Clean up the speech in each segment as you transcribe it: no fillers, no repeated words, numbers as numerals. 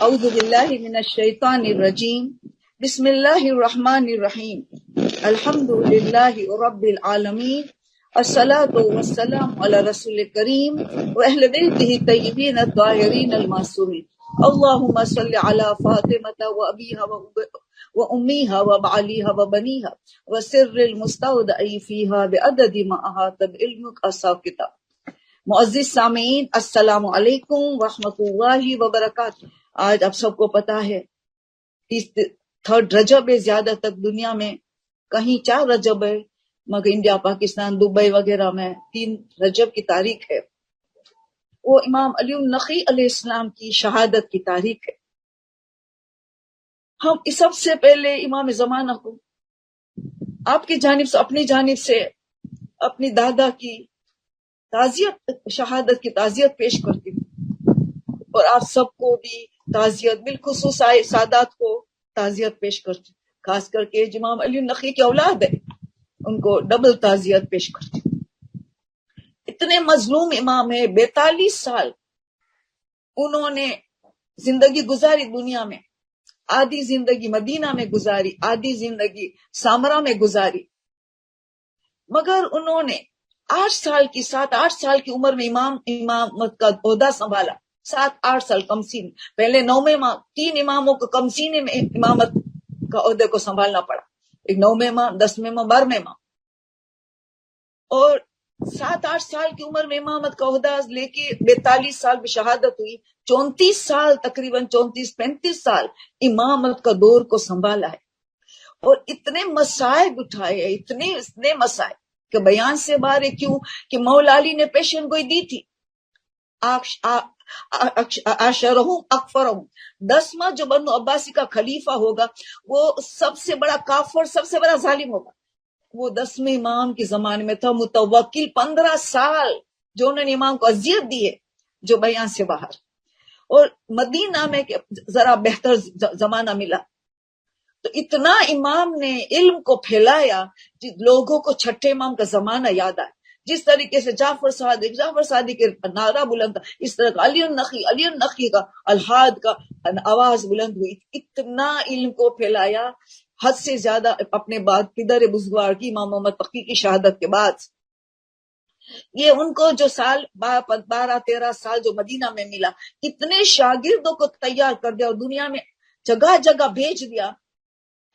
اعوذ باللہ من الشیطان الرجیم بسم اللہ الرحمن الرحیم الحمد للہ رب العالمین الصلاة والسلام علی رسول کریم واہل بیتہ الطیبین الطاہرین المعصومین اللہم صل علی فاطمہ وابیہا وامیہا وبعلیہا وبنیہا وسر المستودع فیہا بعدد ما احاط بعلمک الساکتہ۔ معزز سامعین، السلام علیکم ورحمۃ اللہ وبرکاتہ۔ آج آپ سب کو پتا ہے اس 3 رجب ہے، زیادہ تر دنیا میں کہیں 4 رجب ہے، مگر انڈیا، پاکستان، دبئی وغیرہ میں 3 رجب کی تاریخ ہے۔ وہ امام علی النقی علیہ السلام کی شہادت کی تاریخ ہے۔ ہم سب سے پہلے امام زمانہ کو آپ کی جانب سے، اپنی جانب سے، اپنی دادا کی تعزیت، شہادت کی تعزیت پیش کرتی ہوں، اور آپ سب کو بھی تعزیت، بالخصوص سادات کو تعزیت پیش کرتی ہوں، خاص کر کے امام علی النقی کی اولاد ہے، ان کو ڈبل تعزیت پیش کرتی ہوں۔ اتنے مظلوم امام ہے، 42 سال انہوں نے زندگی گزاری دنیا میں، آدھی زندگی مدینہ میں گزاری، آدھی زندگی سامرا میں گزاری، مگر انہوں نے 8 سال کی عمر میں امامت کا عہدہ سنبھالا۔ 7-8 سال کمسین، پہلے 9ویں ماہ 3 اماموں کو کمسینے میں امامت کا عہدے کو سنبھالنا پڑا، ایک 9ویں ماہ، 10ویں ماہ، 12ویں ماہ، اور 7-8 سال کی عمر میں امامت کا عہدہ لے کے 42 سال میں شہادت ہوئی۔ 34 سال، تقریباً 34-35 سال امامت کا دور کو سنبھالا ہے، اور اتنے مسائب اٹھائے، اتنے مسائب کہ بیان سے باہر ہے۔ کیوں کہ مولا علی نے پیشن گوئی دی تھی، عاشرہم اکفرہم، 10واں جو بنو عباسی کا خلیفہ ہوگا وہ سب سے بڑا کافر، سب سے بڑا ظالم ہوگا۔ وہ 10ویں امام کے زمانے میں تھا، متوکل 15 سال جو انہوں نے امام کو اذیت دی ہے، جو بیان سے باہر۔ اور مدینہ میں ذرا بہتر زمانہ ملا، تو اتنا امام نے علم کو پھیلایا، لوگوں کو چھٹے امام کا زمانہ یاد آیا۔ جس طریقے سے جعفر صادق کے نعرہ بلند تھا، اس طرح علی النقی کا، الحاد کا آواز بلند ہوئی۔ اتنا علم کو پھیلایا، حد سے زیادہ، اپنے بعد پدر بزرگوار کی امام محمد تقی کی شہادت کے بعد۔ یہ ان کو جو سال 12-13 سال جو مدینہ میں ملا، اتنے شاگردوں کو تیار کر دیا اور دنیا میں جگہ جگہ بھیج دیا،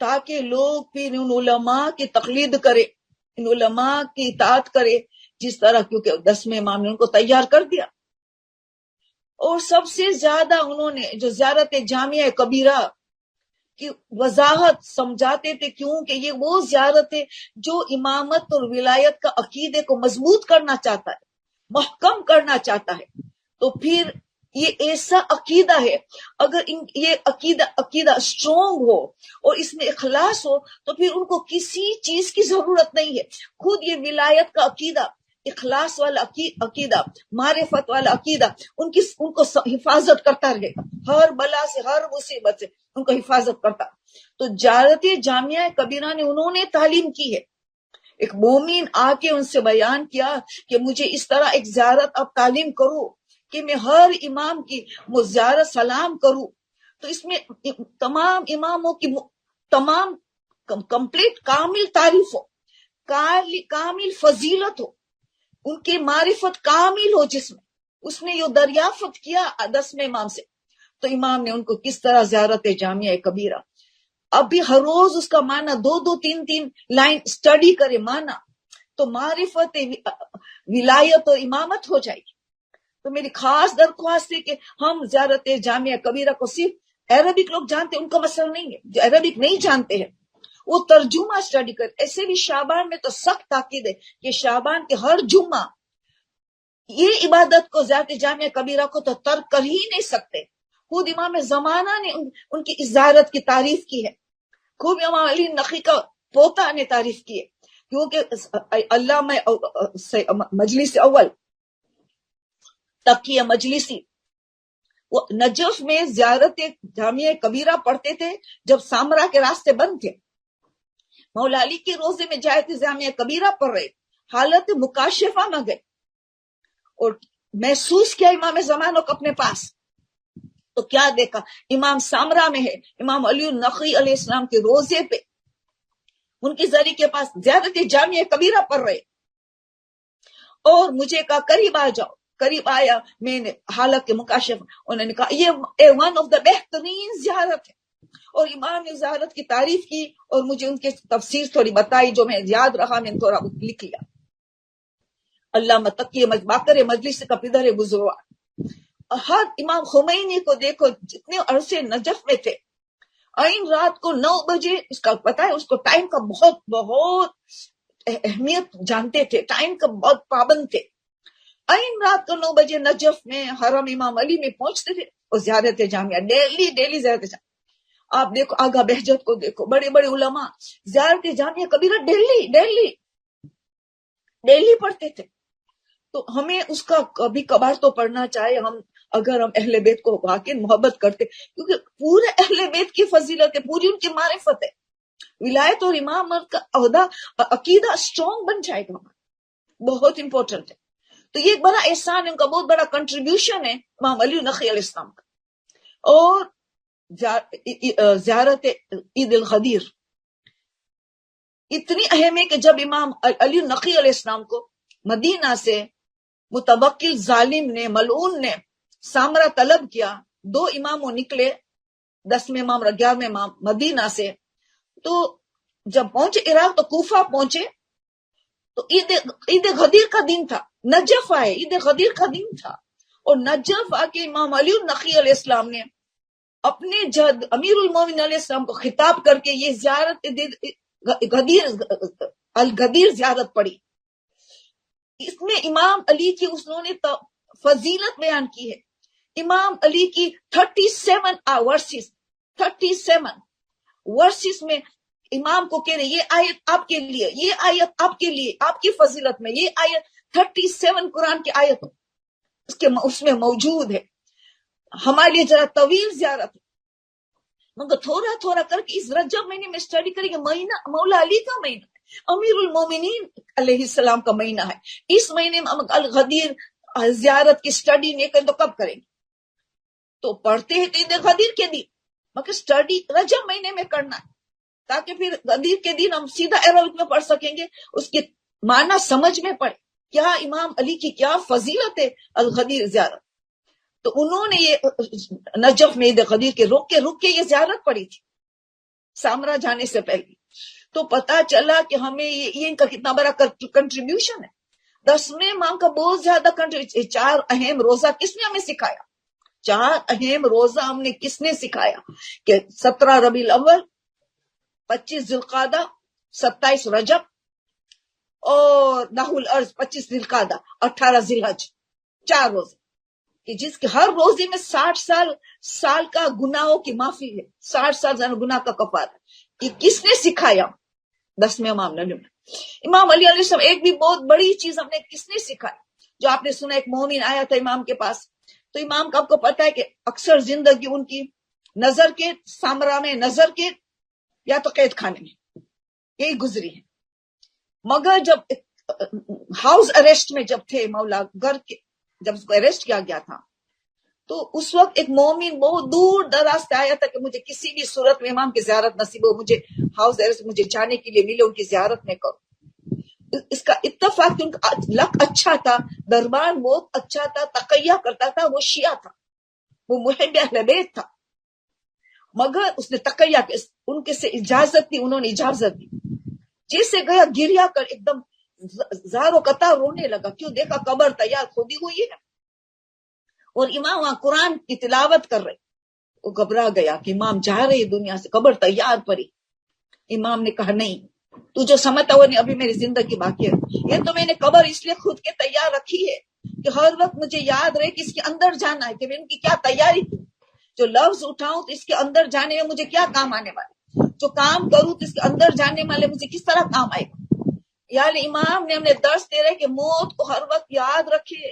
تاکہ لوگ پھر ان علماء کی تقلید کرے، ان علماء کی اطاعت کرے، جس طرح، کیونکہ 10ویں امام نے ان کو تیار کر دیا۔ اور سب سے زیادہ انہوں نے جو زیارت جامعہ کبیرہ کی وضاحت سمجھاتے تھے، کیونکہ یہ وہ زیارت ہے جو امامت اور ولایت کا عقیدے کو مضبوط کرنا چاہتا ہے، محکم کرنا چاہتا ہے۔ تو پھر یہ ایسا عقیدہ ہے، اگر یہ عقیدہ اسٹرونگ ہو اور اس میں اخلاص ہو، تو پھر ان کو کسی چیز کی ضرورت نہیں ہے۔ خود یہ ولایت کا عقیدہ، اخلاص والا عقیدہ، معرفت والا عقیدہ ان کو حفاظت کرتا رہے گا، ہر بلا سے، ہر مصیبت سے ان کو حفاظت کرتا۔ تو زیارت جامعہ کبیرہ نے انہوں نے تعلیم کی ہے۔ ایک مومن آ کے ان سے بیان کیا کہ مجھے اس طرح ایک زیارت اب تعلیم کرو کہ میں ہر امام کی زیارت سلام کروں، تو اس میں تمام اماموں کی تمام کمپلیٹ کامل تعریف ہو، کامل فضیلت ہو، ان کی معرفت کامل ہو، جس میں اس نے یہ دریافت کیا 10ویں امام سے، تو امام نے ان کو کس طرح زیارت جامعہ کبیرہ، اب بھی ہر روز اس کا معنی 2-2 3-3 لائن اسٹڈی کرے، معنی تو معرفت ولایت اور امامت ہو جائے گی۔ تو میری خاص درخواست ہے کہ ہم زیارت جامعہ کبیرہ کو صرف عربک لوگ جانتے ہیں، ان کا مسئلہ نہیں ہے، جو عربک نہیں جانتے ہیں وہ ترجمہ اسٹڈی کرے۔ ایسے بھی شعبان میں تو سخت تاکید ہے کہ شعبان کے ہر جمعہ یہ عبادت کو، زیارت جامعہ کبیرہ کو تو ترک کر ہی نہیں سکتے۔ خود امام زمانہ نے ان کی زیارت کی تعریف کی ہے، خود امام علی نقی کا پوتا نے تعریف کی ہے، کیونکہ علامہ مجلس اول تقی مجلسی وہ نجف میں زیارت جامعہ کبیرہ پڑھتے تھے جب سامرا کے راستے بند تھے۔ مولا علی کے روزے میں زیارت جامعہ کبیرہ پڑھ رہے، حالت مکاشفہ میں گئے اور محسوس کیا امام زمانہ کو اپنے پاس، تو کیا دیکھا؟ امام سامرا میں ہے، امام علی النقی علیہ السلام کے روزے پہ ان کی زری کے پاس زیادتی جامعہ کبیرہ پڑھ رہے، اور مجھے کہا قریب آ جاؤ، قریب آیا، میں نے حالت کے مکاشف، انہوں نے کہا یہ ون آف دا بہترین زیارت ہے، اور امام نے زیارت کی تعریف کی اور مجھے ان کے تفسیر تھوڑی بتائی جو میں یاد رہا، میں نے تھوڑا لکھ لیا۔ علامہ تقی باقر مجلس کا پدر بزرگ، ہر امام خمینی کو دیکھو جتنے عرصے نجف میں تھے، آئین رات کو 9 بجے، اس کا پتا ہے، اس کو ٹائم کا بہت بہت اہمیت جانتے تھے، ٹائم کا بہت پابند تھے۔ آئین رات کو 9 بجے نجف میں حرم امام علی میں پہنچتے تھے اور زیارت جامعہ ڈیلی زیارت جامعہ۔ آپ دیکھو آگا بہجت کو دیکھو، بڑے بڑے علماء زیارت جامعہ کبیرہ ڈیلی پڑھتے تھے۔ تو ہمیں اس کا کبھی کبھار تو پڑھنا چاہے، ہم اگر ہم اہل بیت کو واقعی محبت کرتے، کیونکہ پورے اہل بیت کی فضیلت ہے، پوری ان کی معرفت ہے، ولایت اور امامت کا عہدہ عقیدہ اسٹرانگ بن جائے گا، بہت امپورٹنٹ ہے۔ تو یہ ایک بڑا احسان ہے، ان کا بہت بڑا کنٹریبیوشن ہے امام علی نقی علیہ السلام کا۔ اور زیارت عید الغدیر اتنی اہم ہے کہ جب امام علی نقی علیہ السلام کو مدینہ سے متوکل ظالم نے، ملعون نے سامرا طلب کیا، 2 اماموں نکلے، 10ویں امام 11ویں امام مدینہ سے، تو جب پہنچے عراق تو کوفہ پہنچے، تو عید غدیر کا دن تھا، نجف آئے، عید غدیر کا دن تھا، اور نجف آ کے امام علی النقی علیہ السلام نے اپنے جد امیر المومنین علیہ السلام کو خطاب کر کے یہ زیارت الغدیر زیارت پڑھی۔ اس میں امام علی کی انہوں نے فضیلت بیان کی ہے، امام علی کی 37 ورسز میں امام کو کہہ رہے یہ آیت آپ کے لیے، یہ آیت آپ کے لیے، آپ کی فضیلت میں یہ آیت 37 قرآن کی آیت اس میں موجود ہے۔ ہمارے لیے ذرا طویل زیارت ہے، مگر تھوڑا تھوڑا کر کے اس رجب مہینے میں اسٹڈی کریں گے، مہینہ مولا علی کا مہینہ، امیر المومنین علیہ السلام کا مہینہ ہے، اس مہینے میں الغدیر زیارت کی اسٹڈی نہیں کریں تو کب کریں گے؟ تو پڑھتے ہیں عید غدیر کے دن، مگر اسٹڈی رجب مہینے میں کرنا ہے، تاکہ پھر غدیر کے دن ہم سیدھا عربک میں پڑھ سکیں گے، اس کے معنی سمجھ میں پڑے، کیا امام علی کی کیا فضیلت ہے الغدیر زیارت۔ تو انہوں نے یہ نجف میں عید غدیر کے رک کے یہ زیارت پڑھی تھی سامرا جانے سے پہلے۔ تو پتا چلا کہ ہمیں یہ ان کا کتنا بڑا کنٹریبیوشن ہے۔ 10ویں امام کا بہت زیادہ کنٹریبیوشن۔ 4 اہم روزہ کس نے ہمیں سکھایا؟ 4 اہم روزہ ہم نے کس نے سکھایا کہ 17 ربیع الاول، 25 ذوالقعدہ، 27 رجب، اور 10 الارض 25 ذی القعدہ، 18 ذی الحج، 4 روزے کہ جس کے ہر روزے میں 60 سال کا گناہوں کی معافی ہے، 60 سال گناہ کا کفارہ۔ یہ کس نے سکھایا؟ 10ویں امام نے۔ امام علی علیہ السلام ایک بھی بہت بڑی چیز ہم نے کس نے سکھائی؟ جو آپ نے سنا ایک مومن آیا تھا امام کے پاس، تو امام کا آپ کو پتا ہے کہ اکثر زندگی ان کی نظر کے سامرا میں، نظر کے یا تو قید خانے میں یہی گزری ہے، مگر جب ہاؤس اریسٹ میں جب تھے مولا، گھر کے جب اس کو اریسٹ کیا گیا تھا، تو اس وقت ایک مومن بہت دور دراز سے آیا تھا کہ مجھے کسی بھی صورت میں امام کی زیارت نصیب ہو، مجھے ہاؤس اریسٹ مجھے جانے کے لیے ملے، ان کی زیارت میں کرو۔ اس کا اتفاق ان کا لک اچھا تھا، دربار بہت اچھا تھا، تقیہ کرتا تھا، وہ شیعہ تھا، وہ محب اہل بیت تھا، مگر اس نے تقیہ کے ان کے سے اجازت دی، انہوں نے اجازت دی، جیسے گیا گریا کر ایک دم زار و قطار رونے لگا، کیوں؟ دیکھا قبر تیار کھودی ہوئی ہے اور امام وہاں قرآن کی تلاوت کر رہے، وہ گھبرا گیا کہ امام جا رہے دنیا سے، قبر تیار پڑی۔ امام نے کہا نہیں، تو جو سمجھتا وہ نہیں، ابھی میری زندگی باقی ہے، یہ تو میں نے قبر اس لیے خود کے تیار رکھی ہے کہ ہر وقت مجھے یاد رہے کہ اس کے اندر جانا ہے، کہ میں ان کی کیا تیاری کی، جو لفظ اٹھاؤں تو اس کے اندر جانے میں مجھے کیا کام آنے والے، جو کام کروں تو اس کے اندر جانے والے مجھے کس طرح کام آئے گا۔ یعنی امام نے ہمیں درس دے رہے کہ موت کو ہر وقت یاد رکھے،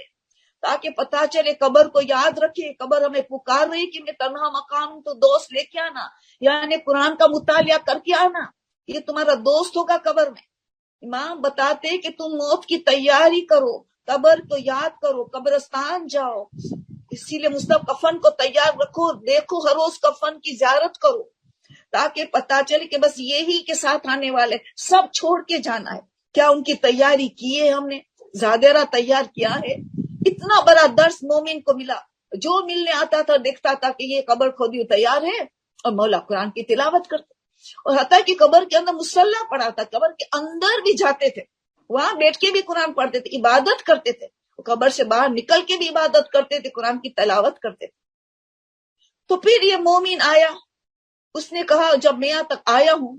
تاکہ پتا چلے، قبر کو یاد رکھے، قبر ہمیں پکار رہی کہ میں تنہا مقام تو دوست لے کے آنا، یعنی قرآن کا مطالعہ کر کے آنا، یہ تمہارا دوست ہوگا قبر میں۔ امام بتاتے کہ تم موت کی تیاری کرو، قبر کو یاد کرو، قبرستان جاؤ، اسی لیے مصطفیٰ کفن کو تیار رکھو، دیکھو ہر روز کفن کی زیارت کرو، تاکہ پتا چلے کہ بس یہی کے ساتھ آنے والے، سب چھوڑ کے جانا ہے۔ کیا ان کی تیاری کی ہے ہم نے؟ زیادہ تیار کیا ہے؟ اتنا بڑا درس مومن کو ملا، جو ملنے آتا تھا دیکھتا تھا کہ یہ قبر کھودی تیار ہے، اور مولا قرآن کی تلاوت کرتے، اور حتیٰ کہ قبر کے اندر مصلی پڑا تھا، قبر کے اندر بھی جاتے تھے، وہاں بیٹھ کے بھی قرآن پڑھتے تھے، عبادت کرتے تھے، قبر سے باہر نکل کے بھی عبادت کرتے تھے، قرآن کی تلاوت کرتے تھے۔ تو پھر یہ مومن آیا، اس نے کہا جب میں یہاں تک آیا ہوں،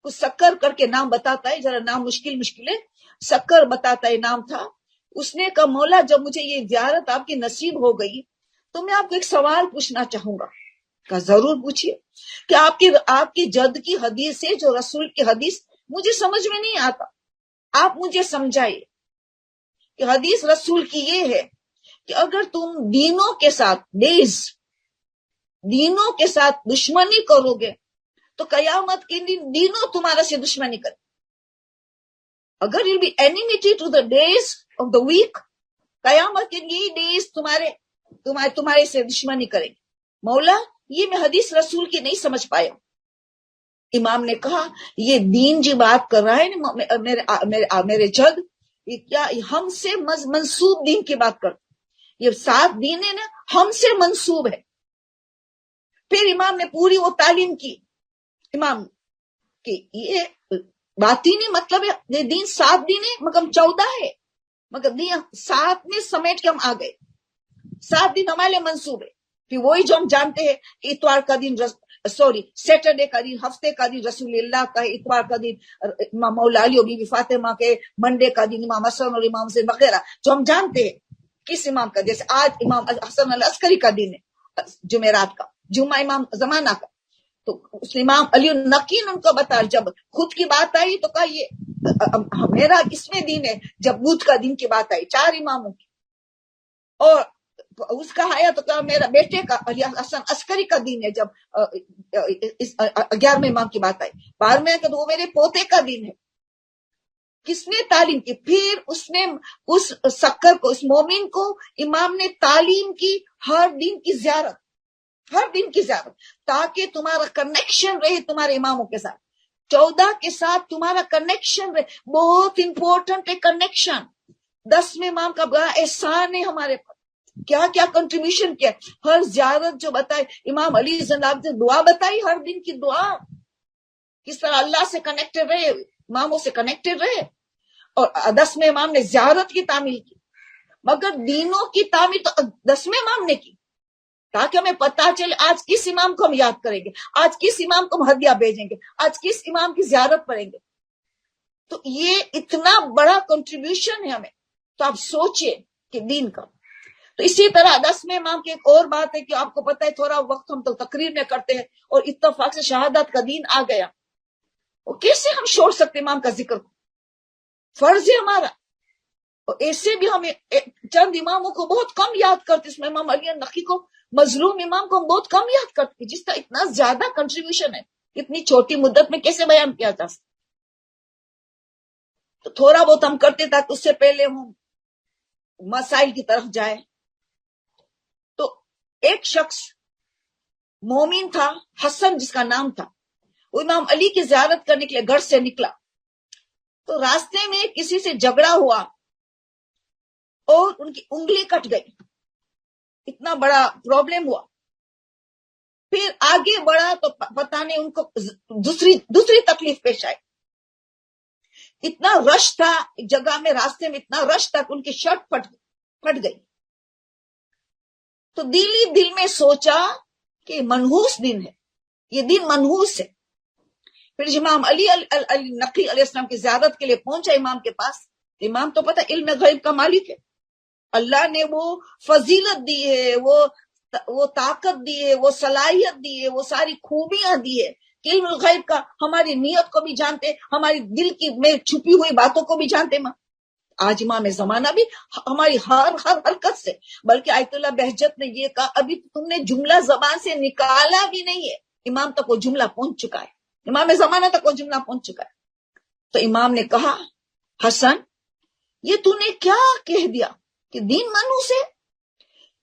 کچھ سکر کر کے نام بتاتا ہے، ذرا نام مشکل ہے، سکر بتاتا ہے نام تھا۔ اس نے کہا مولا جب مجھے یہ زیارت آپ کی نصیب ہو گئی تو میں آپ کو ایک سوال پوچھنا چاہوں گا۔ کہا ضرور پوچھئے، کہ آپ کی جد کی حدیث ہے، جو رسول کی حدیث مجھے سمجھ میں نہیں آتا، آپ مجھے سمجھائیے کہ حدیث رسول کی یہ ہے کہ اگر تم دینوں کے ساتھ دینوں کے ساتھ دشمنی کرو گے تو قیامت کے دن دینوں تمہارا سے دشمنی کرے، اگر you'll be enmity to the days of the week، قیامت کے یہ ڈیز تمہارے سے دشمنی کریں گے۔ مولا یہ میں حدیث رسول کی نہیں سمجھ پایا۔ امام نے کہا یہ دین جی بات کر رہا ہے میرے جد، یہ کیا ہم سے منسوب دین کی بات کرتے، یہ 7 دین ہے نا ہم سے منسوب ہے۔ پھر امام نے پوری وہ تعلیم کی، امام کہ یہ باطینی مطلب ہے، یہ دین 7 دین ہے مگر 14 ہے، مگر دین 7 میں سمیٹ کے ہم آ گئے، 7 دن ہمارے لیے منسوب ہے۔ پھر وہی جو ہم جانتے ہیں کہ اتوار کا دن سیٹرڈے کا دن، ہفتے کا دن رسول اللہ کا ہے، اتوار کا دن امام مولا علی اور بی بی فاطمہ کے، منڈے کا دن امام حسن اور امام حسین وغیرہ جو ہم جانتے ہیں کس امام کا، جیسے آج امام حسن العسکری کا دن ہے، جمعرات کا، جمعہ امام زمانہ کا، تو اس امام علی النقی ان کو بتا، جب خود کی بات آئی تو کہا یہ میرا اس میں دین ہے، جب بدھ کا دن کی بات آئی 4 اماموں کی، اور اس کا آیا تو کہا میرا بیٹے کا علی حسن عسکری کا دین ہے، جب 11ویں امام کی بات آئی، 12ویں کہ وہ میرے پوتے کا دین ہے۔ کس نے تعلیم کی؟ پھر اس نے اس سکر کو، اس مومن کو امام نے تعلیم کی، ہر دن کی زیارت، تاکہ تمہارا کنیکشن رہے تمہارے اماموں کے ساتھ، 14 کے ساتھ تمہارا کنیکشن رہے، بہت امپورٹنٹ ہے کنیکشن۔ 10ویں امام کا بڑا احسان ہے ہمارے پر، کیا کیا کنٹریبیوشن کیا، ہر زیارت جو بتائی، امام علی زندہ نے دعا بتائی، ہر دن کی دعا، کس طرح اللہ سے کنیکٹڈ رہے، اماموں سے کنیکٹڈ رہے، اور 10ویں امام نے زیارت کی تعمیل کی، مگر دینوں کی تعمیل تو 10ویں امام نے کی، تاکہ ہمیں پتا چلے آج کس امام کو ہم یاد کریں گے، آج کس امام کو ہم ہدیہ بھیجیں گے، آج کس امام کی زیارت پڑھیں گے۔ تو یہ اتنا بڑا کنٹریبیوشن ہے ہمیں، تو آپ سوچئے کہ دین کا۔ تو اسی طرح 10ویں امام کی ایک اور بات ہے کہ آپ کو پتہ ہے تھوڑا وقت ہم تو تقریر میں کرتے ہیں، اور اتفاق سے شہادت کا دین آ گیا، اور کیسے ہم چھوڑ سکتے امام کا ذکر کو، فرض ہے ہمارا۔ اور ایسے بھی ہمیں چند اماموں کو بہت کم یاد کرتے، اس میں امام علی نقی کو، مظلوم امام کو ہم بہت کم یاد کرتے، جس کا اتنا زیادہ کنٹریبیوشن ہے، اتنی چھوٹی مدت میں کیسے بیان کیا جا سکتا۔ تو تھوڑا بہت ہم کرتے تاکہ اس سے پہلے ہم مسائل کی طرف جائے۔ تو ایک شخص مومن تھا، حسن جس کا نام تھا، وہ امام علی کی زیارت کرنے کے لیے گھر سے نکلا، تو راستے میں کسی سے جھگڑا ہوا اور ان کی انگلی کٹ گئی، اتنا بڑا پرابلم ہوا۔ پھر آگے بڑھا تو پتہ نہیں ان کو دوسری تکلیف پیش آئی، اتنا رش تھا ایک جگہ میں، راستے میں اتنا رش تھا کہ ان کی شرٹ پھٹ گئی۔ تو دل میں سوچا کہ منحوس دن ہے، یہ دن منحوس ہے۔ پھر امام علی نقی علیہ السلام کی زیارت کے لیے پہنچا امام کے پاس، امام تو پتہ علم غیب کا مالک ہے، اللہ نے وہ فضیلت دی ہے، وہ طاقت دی ہے، وہ صلاحیت دی ہے، وہ ساری خوبیاں دی ہے کہ علم الغیب کا، ہماری نیت کو بھی جانتے، ہماری دل کی میں چھپی ہوئی باتوں کو بھی جانتے۔ ماں آج امام زمانہ بھی ہماری ہر حرکت سے، بلکہ آیت اللہ بہجت نے یہ کہا ابھی تم نے جملہ زبان سے نکالا بھی نہیں ہے، امام تک وہ جملہ پہنچ چکا ہے، امام زمانہ تک وہ جملہ پہنچ چکا ہے۔ تو امام نے کہا حسن یہ تو نے کیا کہہ دیا کہ دین منحوس ہے؟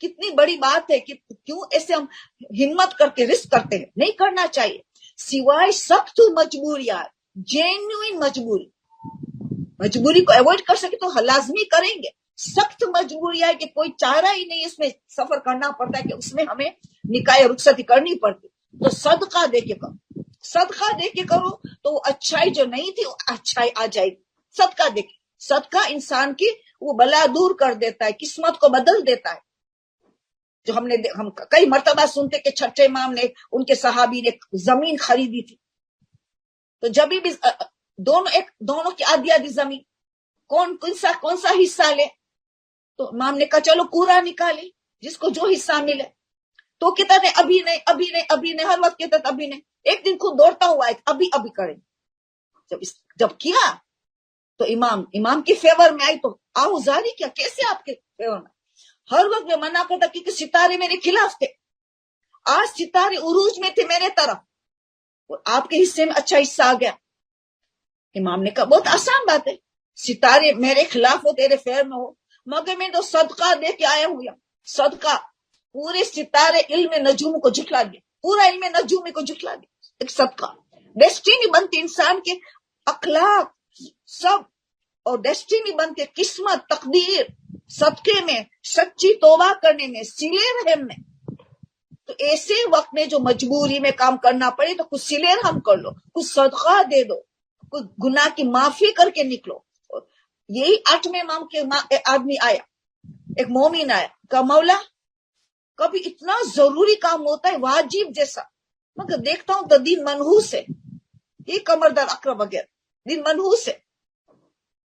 کتنی بڑی بات ہے کہ کیوں ایسے ہم ہمت کر کے رسک کرتے ہیں. نہیں کرنا چاہیے سوائے سخت مجبوریات, جینوئن مجبوری کو اوائڈ کر سکے تو لازمی کریں گے. سخت مجبوری ہے کہ کوئی چارہ ہی نہیں, اس میں سفر کرنا پڑتا ہے کہ اس میں ہمیں نکاح رخصتی کرنی پڑتی, تو صدقہ دے کے کرو, صدقہ دے کے کرو تو وہ اچھائی جو نہیں تھی وہ اچھائی آ جائے گی. صدقہ دے کے, صدقہ انسان کی وہ بلا دور کر دیتا ہے, قسمت کو بدل دیتا ہے. جو ہم کئی مرتبہ سنتے کہ چھٹے امام نے, ان کے صحابی نے زمین خریدی تھی, تو جب بھی دونوں کی آدھی آدھی زمین, کون سا حصہ لے, تو امام نے کہا چلو پورا نکالے جس کو جو حصہ ملے. تو کہتا ہے ابھی نہیں, ہر وقت کہتا ابھی نہیں. ایک دن خود دوڑتا ہوا ہے ابھی کریں. جب کیا تو امام کے فیور میں آئی, تو آہوزاری کیا, کیسے آپ کے فیور میں؟ ہر وقت میں منع کرتا کیونکہ ستارے میرے خلاف تھے, آج ستارے عروج میں تھے میرے طرف, اور آپ کے حصے میں اچھا حصہ آ گیا. امام نے کہا بہت آسان بات ہے, ستارے میرے خلاف ہو تیرے فیور میں ہو, مگر میں تو صدقہ دے کے آیا ہوں. صدقہ پورے ستارے علم نجوم کو جھٹلا دیا, پورا علم نجوم کو جھٹلا دیا. ایک صدقہ ڈیسٹینی بنتی انسان کے اخلاق سب, اور ڈیسٹینی بنتے قسمت تقدیر صدقے میں, سچی توبہ کرنے میں, صلے رحم میں. تو ایسے وقت میں جو مجبوری میں کام کرنا پڑے تو کچھ صلے رحم کر لو, کچھ صدقہ دے دو, کچھ گناہ کی معافی کر کے نکلو. یہی 8ویں امام کے آدمی آیا, ایک مومن آیا, کہا مولا کبھی اتنا ضروری کام ہوتا ہے واجب جیسا, مگر دیکھتا ہوں تو دین منحوس ہے, یہ کمر در اقرب وغیرہ دین منحوس ہے,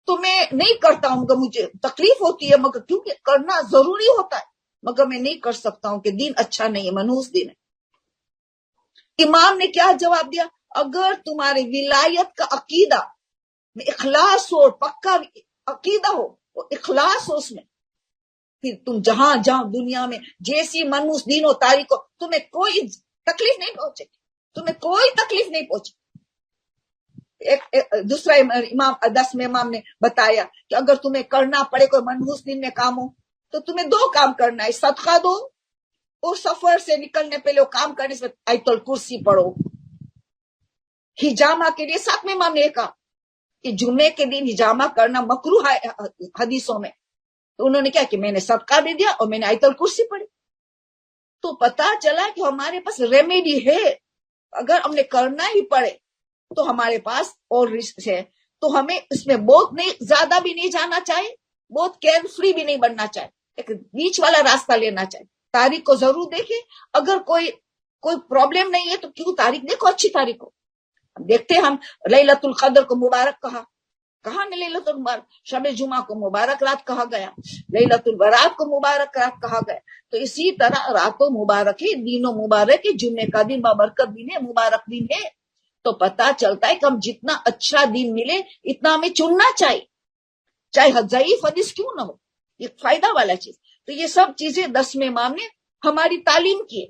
تو میں نہیں کرتا ہوں, مگر مجھے تکلیف ہوتی ہے, مگر کیونکہ کرنا ضروری ہوتا ہے, مگر میں نہیں کر سکتا ہوں کہ دین اچھا نہیں ہے, منحوس دین ہے. امام نے کیا جواب دیا, اگر تمہاری ولایت کا عقیدہ میں اخلاص ہو, پکا عقیدہ ہو, اخلاص ہو اس میں, پھر تم جہاں دنیا میں جیسی منحوس دین و تاریخ ہو, تمہیں کوئی تکلیف نہیں پہنچے گی, تمہیں کوئی تکلیف نہیں پہنچے. دوسرا امام 10ویں امام نے بتایا کہ اگر تمہیں کرنا پڑے کوئی منحوس دین میں کام ہو تو تمہیں 2 کام کرنا ہے, صدقہ دو, اور سفر سے نکلنے پہلے وہ کام کرنے سے آیت الکرسی پڑھو. ہجامہ کے لیے 7ویں امام نے کہا کہ جمعے کے دن ہجامہ کرنا مکروہ ہے حدیثوں میں, تو انہوں نے کیا کہ میں نے صدقہ بھی دیا اور میں نے آیت الکرسی پڑھی. تو پتا چلا کہ ہمارے پاس ریمیڈی ہے, اگر ہم نے کرنا ہی پڑے تو ہمارے پاس اور رسک ہے, تو ہمیں اس میں بہت نہیں, زیادہ بھی نہیں جانا چاہیے, بہت کیئر فری بھی نہیں بننا چاہیے, ایک بیچ والا راستہ لینا چاہیے. تاریخ کو ضرور دیکھیں, اگر کوئی پرابلم نہیں ہے تو کیوں تاریخ دیکھو, اچھی تاریخ کو دیکھتے. ہم لیلۃ القدر کو مبارک کہا نے لیلۃ المبارک, شب جمعہ کو مبارک رات کہا گیا, لیلۃ البرات کو مبارک رات کہا گیا. تو اسی طرح راتوں مبارک ہے, دینوں مبارک ہے, جمعے کا دن بابرکت دن ہے, مبارک دن ہے. تو پتا چلتا ہے کہ ہم جتنا اچھا دن ملے اتنا ہمیں چننا چاہیے, چاہے ضعیف حدیث کیوں نہ ہو, یہ فائدہ والا چیز. تو یہ سب چیزیں 10ویں امام نے ہماری تعلیم کی,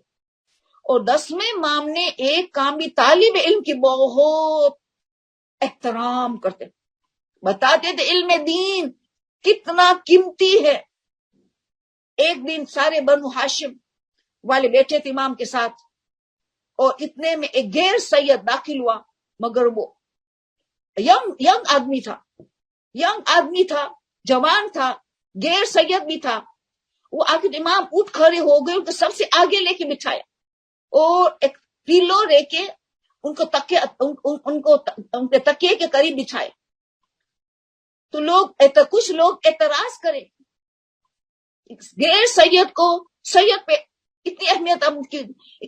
اور 10ویں امام نے ایک کام بھی طالب علم کی بہت احترام کرتے, بتاتے تھے علم دین کتنا قیمتی ہے. ایک دن سارے بنو ہاشم والے بیٹھے تھے امام کے ساتھ, اور اتنے میں ایک غیر سید داخل ہوا, مگر وہ ینگ آدمی تھا, جوان تھا, غیر سید بھی تھا. وہ آخر امام اٹھ کھڑے ہو گئے, ان کو سب سے آگے لے کے بٹھایا, اور ایک پیلو لے کے ان کو تکیے کے قریب بٹھائے. تو کچھ لوگ اعتراض کرے, غیر سید کو سید پہ اتنی اہمیت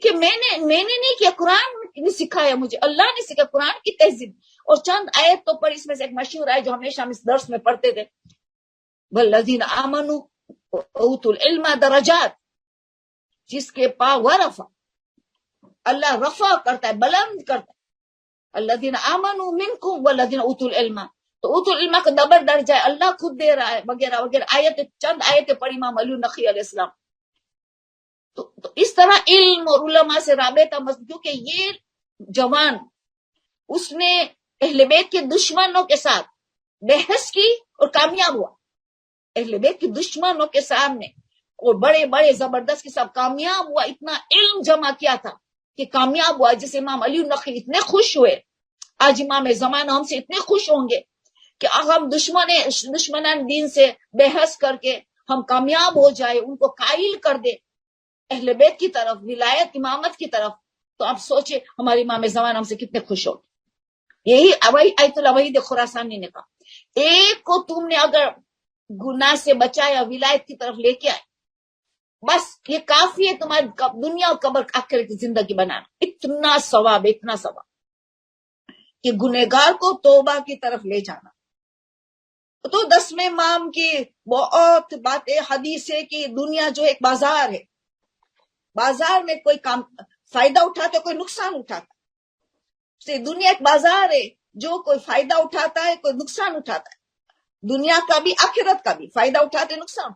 کہ میں نے نہیں کیا, قرآن نے سکھایا مجھے, اللہ نے سکھایا, قرآن کی تہذیب. اور چند آیت تو پڑھی, اس میں سے ایک مشہور ہے جو ہمیشہ ہم اس درس میں پڑھتے تھے, والذین آمنوا اوتوا العلم درجات, جس کے پا ورفع, اللہ رفع کرتا ہے, بلند کرتا ہے. الذین آمنوا منکم والذین اوتوا العلم, تو اوتوا العلم کا دبر درجہ ہے, اللہ خود دے رہا ہے, وغیرہ وغیرہ. چند آیتیں پڑھی امام علی نقی علیہ السلام. تو اس طرح علم اور علماء سے رابطہ, کیونکہ یہ جوان اس نے اہل بیت کے دشمنوں کے ساتھ بحث کی اور کامیاب ہوا, اہل بیت کے دشمنوں کے سامنے, اور بڑے بڑے زبردست کے ساتھ کامیاب ہوا, اتنا علم جمع کیا تھا کہ کامیاب ہوا. جیسے امام علی نقی اتنے خوش ہوئے, آج امام زمانہ ہم سے اتنے خوش ہوں گے کہ ہم دشمنان دین سے بحث کر کے ہم کامیاب ہو جائے, ان کو قائل کر دے اہل بیت کی طرف, ولایت امامت کی طرف. تو آپ سوچے ہمارے امام زمانہ ہم سے کتنے خوش ہو. یہی آیت اللہ وحید خراسانی نے کہا, ایک کو تم نے اگر گناہ سے بچایا, ولایت کی طرف لے کے آئے, بس یہ کافی ہے تمہاری دنیا اور قبر آخرت کی زندگی بنانا. اتنا ثواب, اتنا ثواب کہ گنہگار کو توبہ کی طرف لے جانا. تو 10ویں امام کی بہت باتیں حدیث ہے کہ دنیا جو ایک بازار ہے, بازار میں کوئی کام فائدہ اٹھاتا ہے, کوئی نقصان اٹھاتا ہے. دنیا ایک بازار ہے, جو کوئی فائدہ اٹھاتا ہے, کوئی نقصان اٹھاتا ہے. دنیا کا بھی آخرت کا بھی فائدہ اٹھاتے, نقصان.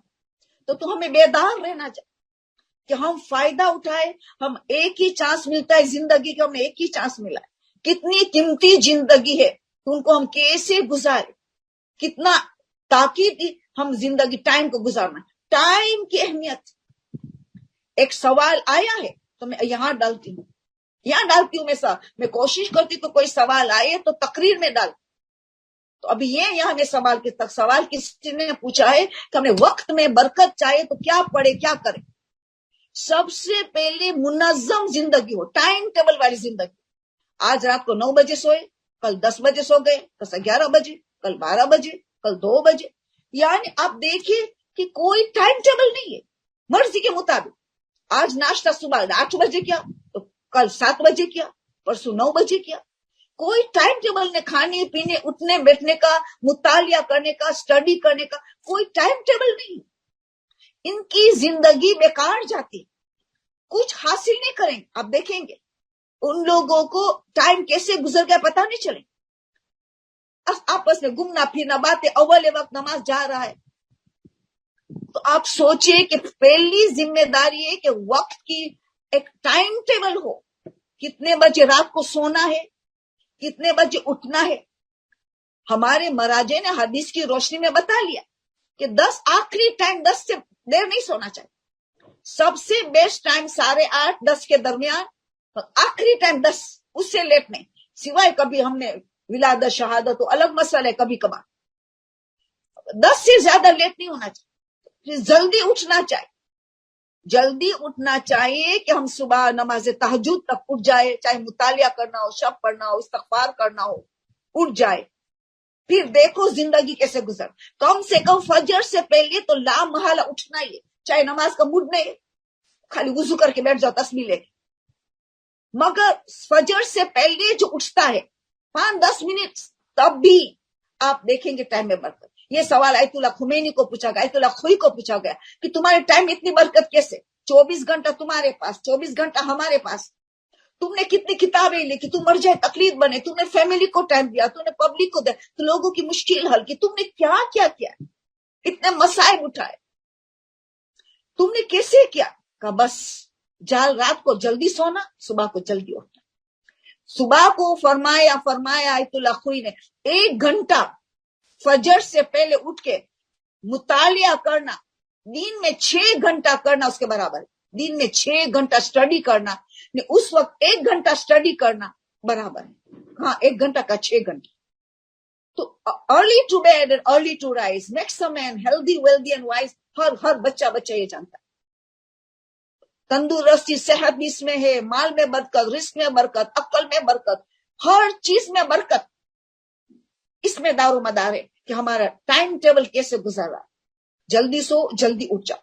تو ہمیں بیدار رہنا چاہیے کہ ہم فائدہ اٹھائے. ہم ایک ہی چانس ملتا ہے زندگی کا, ہمیں ایک ہی چانس ملا ہے. کتنی قیمتی زندگی ہے, ان کو ہم کیسے گزارے, کتنا تاکید ہم زندگی ٹائم کو گزارنا. ٹائم کی اہمیت. ایک سوال آیا ہے تو میں یہاں ڈالتی ہوں میں کوشش کرتی ہوں کہ کوئی سوال آئے تو تقریر میں ڈال. تو ابھی یہ یہاں میں سوال کسی نے پوچھا ہے کہ ہمیں وقت میں برکت چاہیے تو کیا پڑھے, کیا کرے. سب سے پہلے منظم زندگی ہو, ٹائم ٹیبل والی زندگی. آج رات کو 9 بجے سوئے, کل 10 بجے سو گئے, کل 11 بجے, کل 12 بجے, کل 2 بجے. یعنی آپ دیکھیے کہ کوئی ٹائم ٹیبل نہیں ہے, مرضی کے مطابق. آج ناشتہ صبح 8 بجے کیا, تو کل 7 بجے کیا, پرسوں 9 بجے کیا. کوئی ٹائم ٹیبل نے کھانے پینے, اٹھنے بیٹھنے کا, مطالعہ کرنے کا, اسٹڈی کرنے کا کوئی ٹائم ٹیبل نہیں. ان کی زندگی بیکار جاتی, کچھ حاصل نہیں کریں. آپ دیکھیں گے ان لوگوں کو ٹائم کیسے گزر گیا پتہ نہیں چلے. آپس میں گھومنا پھرنا, باتیں, اول وقت نماز جا رہا ہے. تو آپ سوچئے کہ پہلی ذمہ داری ہے کہ وقت کی ایک ٹائم ٹیبل ہو. کتنے بجے رات کو سونا ہے, کتنے بجے اٹھنا ہے. ہمارے مراجع نے حدیث کی روشنی میں بتا لیا کہ 10 آخری ٹائم, 10 سے دیر نہیں سونا چاہیے. سب سے بیسٹ ٹائم 8:30 10 کے درمیان, آخری ٹائم 10, اس سے لیٹ نہیں. سوائے کبھی ہم نے ولادت شہادت تو الگ مسئلہ ہے, کبھی کبھار 10 سے زیادہ لیٹ نہیں ہونا چاہیے. جلدی اٹھنا چاہیے, جلدی اٹھنا چاہیے کہ ہم صبح نماز تہجد تک اٹھ جائے, چاہے مطالعہ کرنا ہو, شب پڑھنا ہو, استغفار کرنا ہو, اٹھ جائے. پھر دیکھو زندگی کیسے گزر. کم سے کم فجر سے پہلے تو لا محالہ اٹھنا ہی ہے, چاہے نماز کا موڈ نہیں, خالی وضو کر کے بیٹھ جاؤ تسبیح لے کے. مگر فجر سے پہلے جو اٹھتا ہے 5-10 منٹ, تب بھی آپ دیکھیں گے ٹائم میں برکت. یہ سوال آیت اللہ خمینی کو پوچھا گیا, آیت اللہ خوئی کو پوچھا گیا کہ تمہارے ٹائم اتنی برکت کیسے, 24 گھنٹہ تمہارے پاس, 24 گھنٹہ ہمارے پاس. تم نے کتنی کتابیں لکھی, تم مرجع تقلید بنے, تم نے فیملی کو ٹائم دیا, تم نے پبلک کو دیا, تو لوگوں کی مشکل حل کی, تم نے کیا کیا کیا, اتنے مسائل اٹھائے, تم نے کیسے کیا. کہ بس رات کو جلدی سونا, صبح کو جلدی اٹھنا. صبح کو فرمایا آیت اللہ خوئی نے 1 گھنٹہ فجر سے پہلے اٹھ کے مطالعہ کرنا, دن میں 6 گھنٹہ کرنا اس کے برابر ہے. دن میں 6 گھنٹہ اسٹڈی کرنا, اس وقت 1 گھنٹہ اسٹڈی کرنا برابر ہے. ہاں, 1 گھنٹہ کا 6 گھنٹہ. تو early to bed and early to rise makes a man healthy wealthy and wise. ہر بچہ یہ جانتا ہے. تندرستی, صحت بھی اس میں ہے, مال میں برکت, رزق میں برکت, عقل میں برکت, ہر چیز میں برکت. اس میں دار و مدار ہے کہ ہمارا ٹائم ٹیبل کیسے گزر رہا ہے. جلدی سو, جلدی اٹھ جاؤ.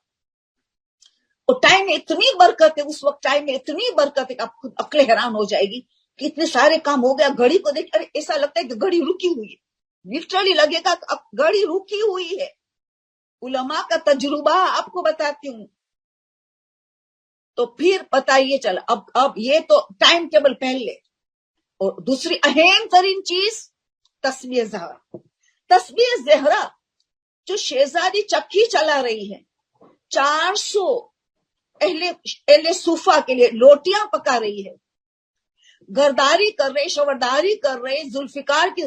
اور ٹائم میں اتنی برکت ہے, اس وقت ٹائم میں اتنی برکت ہے کہ آپ خود عقل حیران ہو جائے گی کہ اتنے سارے کام ہو گیا. گھڑی کو دیکھ ارے ایسا لگتا ہے کہ گھڑی رکی ہوئی ہے, لٹرلی لگے گا کہ اب گھڑی رکی ہوئی ہے. علماء کا تجربہ آپ کو بتاتی ہوں. تو پھر پتہ یہ چلا, اب یہ تو ٹائم ٹیبل پہلے. اور دوسری اہم ترین چیز تسبیح زہرا. تسبیح زہرا جو شہزادی چکی چلا رہی ہے, 400 اہل صوفہ کے لیے روٹیاں پکا رہی ہے, گرداری کر رہی, شورداری کر رہی, ذوالفقار کی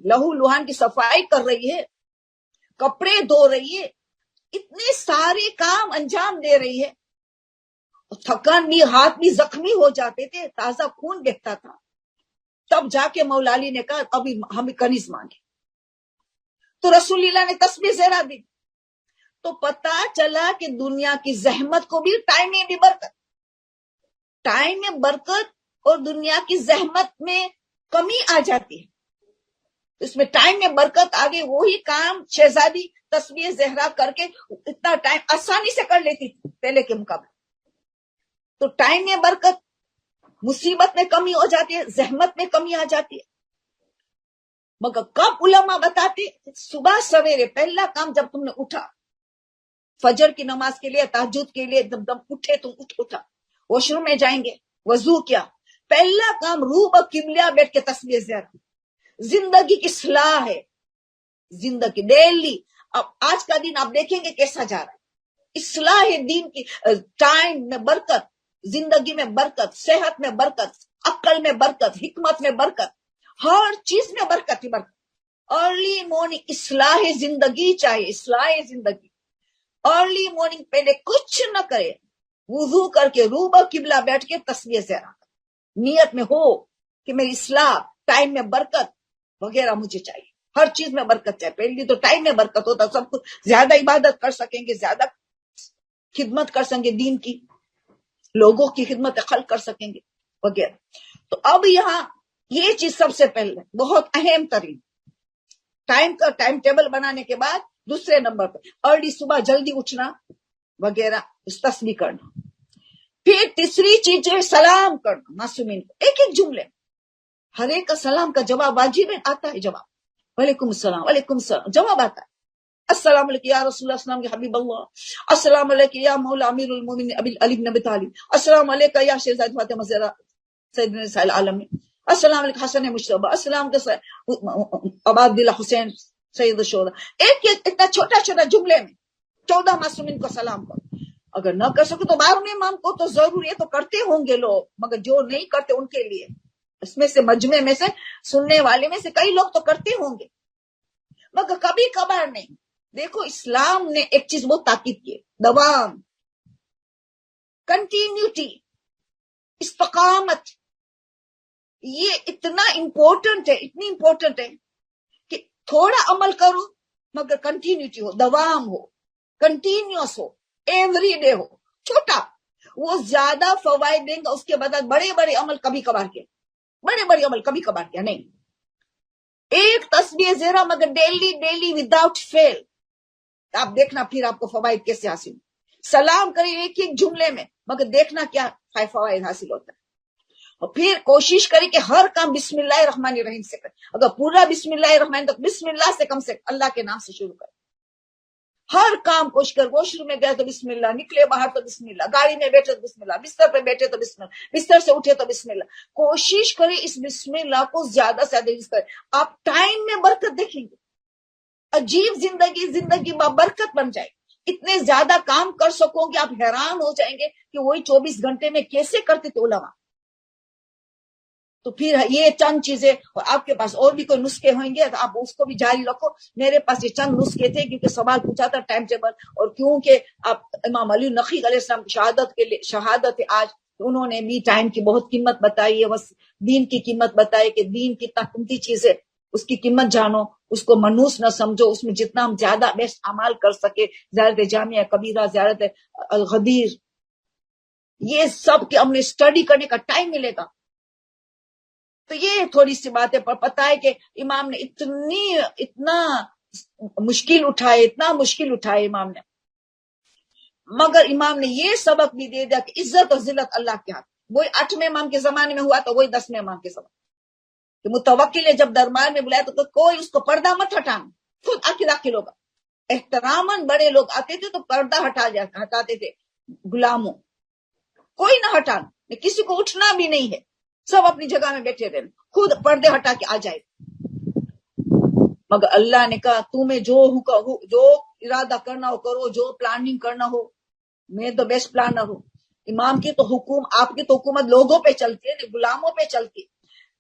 لہو لہان کی صفائی کر رہی ہے, کپڑے دھو رہی ہے. اتنے سارے کام انجام دے رہی ہے، تھکن بھی، ہاتھ بھی زخمی ہو جاتے تھے، تازہ خون بہتا تھا. تب جا کے مولا علی نے کہا ابھی ہم کنیز مانگے، تو رسول اللہ نے تسبیح زہرا دی. تو پتا چلا کہ دنیا کی زحمت کو بھی ٹائم میں بھی برکت، ٹائم میں برکت اور دنیا کی زحمت میں کمی آ جاتی ہے. اس میں ٹائم میں برکت آگے، وہی کام شہزادی تسبیح زہرا کر کے اتنا ٹائم آسانی سے کر لیتی تھی پہلے کے مقابلے. تو ٹائم میں برکت، مصیبت میں کمی ہو جاتی ہے، زحمت میں کمی آ جاتی ہے. مگر کب علماء بتاتے، صبح سویرے پہلا کام جب تم نے اٹھا فجر کی نماز کے لیے، تہجد کے لیے، جب اٹھے تم اٹھا واش روم میں جائیں گے، وضو کیا، پہلا کام روح قبلہ بیٹھ کے تسبیح زہرا. زندگی کی اصلاح ہے، زندگی ڈیلی. اب آج کا دن آپ دیکھیں گے کیسا جا رہا ہے. اصلاح ہے دین کی، ٹائم میں برکت، زندگی میں برکت، صحت میں برکت، عقل میں برکت، حکمت میں برکت، ہر چیز میں برکت ہی برکت. ارلی مارننگ اصلاح زندگی چاہیے، اصلاح زندگی. ارلی مارننگ پہلے کچھ نہ کرے، وضو کر کے روبہ قبلہ بیٹھ کے تسبیح زہرا، نیت میں ہو کہ میری اصلاح، ٹائم میں برکت وغیرہ مجھے چاہیے، ہر چیز میں برکت چاہیے. پہلی تو ٹائم میں برکت ہوتا، سب کچھ زیادہ عبادت کر سکیں گے، زیادہ خدمت کر سکیں گے، دین کی، لوگوں کی خدمت خلق کر سکیں گے وغیرہ. تو اب یہاں یہ چیز سب سے پہلے بہت اہم ترین، ٹائم کا ٹائم ٹیبل بنانے کے بعد دوسرے نمبر پہ ارلی صبح جلدی اٹھنا وغیرہ، تسبیح کرنا. پھر تیسری چیز جو ہے سلام کرنا معصومین کو، ایک ایک جملے، ہر ایک کا سلام کا جواب واجب ہے، آتا ہے جواب، وعلیکم السلام، وعلیکم السلام، جواب آتا ہے. السلام علیکم یا رسول اللہ، السلام کے حبیب اللہ، السلام علیکم یا مولا امیر المومنین ابی علی بن ابی طالب، السلام علیکم یا شہزادی فاطمہ زہرا سیدنا نساء العالمین، السلام علیکم حسن مجتبی، السلام ابا عبداللہ حسین سید الشہداء. ایک ایک اتنا چھوٹا چھوٹا جملے میں 14 معصومین کو سلام کرو. اگر نہ کر سکو تو 12 امام کو تو ضرور، یہ تو کرتے ہوں گے لوگ، مگر جو نہیں کرتے ان کے لیے، اس میں سے مجمع میں سے سننے والے میں سے کئی لوگ تو کرتے ہوں گے مگر کبھی کبھار نہیں. دیکھو اسلام نے ایک چیز بہت تاکید کی، دوام، کنٹینیوٹی، استقامت. یہ اتنا امپورٹنٹ ہے، اتنی امپورٹنٹ ہے کہ تھوڑا عمل کرو مگر کنٹینیوٹی ہو، دوام ہو، کنٹینیوس ہو، ایوری ڈے ہو. چھوٹا وہ زیادہ فوائد دیں گا، اس کے بعد بڑے بڑے عمل کبھی کبھار کیا، بڑے بڑے عمل کبھی کبھار کیا نہیں. ایک تسبیح زہرا مگر ڈیلی ڈیلی وداؤٹ فیل، آپ دیکھنا پھر آپ کو فوائد کیسے حاصل. سلام کریں ایک ایک جملے میں مگر دیکھنا کیا فوائد حاصل ہوتا ہے. اور پھر کوشش کریں کہ ہر کام بسم اللہ الرحمن الرحیم سے کریں. اگر پورا بسم اللہ الرحمن، تو بسم اللہ سے کم اللہ کے نام سے شروع کریں. ہر کام کوشش کر، واش روم میں گئے تو بسم اللہ، نکلے باہر تو بسم اللہ، گاڑی میں بیٹھے تو بسم اللہ، بستر پہ بیٹھے تو بسم اللہ، بستر سے اٹھے تو بسم اللہ. کوشش کریں اس بسم اللہ کو زیادہ سے زیادہ یوز کریں. آپ ٹائم میں برکت دیکھیں گے، عجیب زندگی برکت بن جائے. اتنے زیادہ کام کر سکو گے، آپ حیران ہو جائیں گے کہ وہی 24 گھنٹے میں کیسے کرتے تھے علماء. تو پھر یہ چند چیزیں، اور آپ کے پاس اور بھی کوئی نسخے ہوئیں گے تو آپ اس کو بھی جاری رکھو. میرے پاس یہ چند نسخے تھے کیونکہ سوال پوچھا تھا ٹائم ٹیبل، اور کیونکہ آپ امام علی نقی علیہ السلام کی شہادت ہے آج، انہوں نے بھی ٹائم کی بہت قیمت بتائی ہے، بس دین کی قیمت بتائی کہ دین کتنا قیمتی چیز ہے، اس کی قیمت جانو، اس کو منوس نہ سمجھو، اس میں جتنا ہم زیادہ بیسٹ اعمال کر سکے، زیارت جامعہ کبیرہ، زیارت الغدیر، یہ سب کہ ہم نے اسٹڈی کرنے کا ٹائم ملے گا. تو یہ تھوڑی سی باتیں پر پتا ہے کہ امام نے اتنا مشکل اٹھائے امام نے، مگر امام نے یہ سبق بھی دے دیا کہ عزت اور ذلت اللہ کے ہاتھ. وہی 8ویں امام کے زمانے میں ہوا تو وہی 10ویں امام کے زمانے کہ متوکل نے جب دربار میں بلایا تو کوئی اس کو پردہ مت ہٹانا، خود داخل ہوگا. احتراماً بڑے لوگ آتے تھے تو پردہ ہٹاتے تھے غلاموں، کوئی نہ ہٹانا، کسی کو اٹھنا بھی نہیں ہے، سب اپنی جگہ میں بیٹھے رہے، خود پردے ہٹا کے آ جائے. مگر اللہ نے کہا تمہیں جو ارادہ کرنا ہو کرو، جو پلاننگ کرنا ہو، میں تو بیسٹ پلانر ہوں. امام کی تو آپ کی تو حکومت لوگوں پہ چلتی ہے، غلاموں پہ چلتی ہے.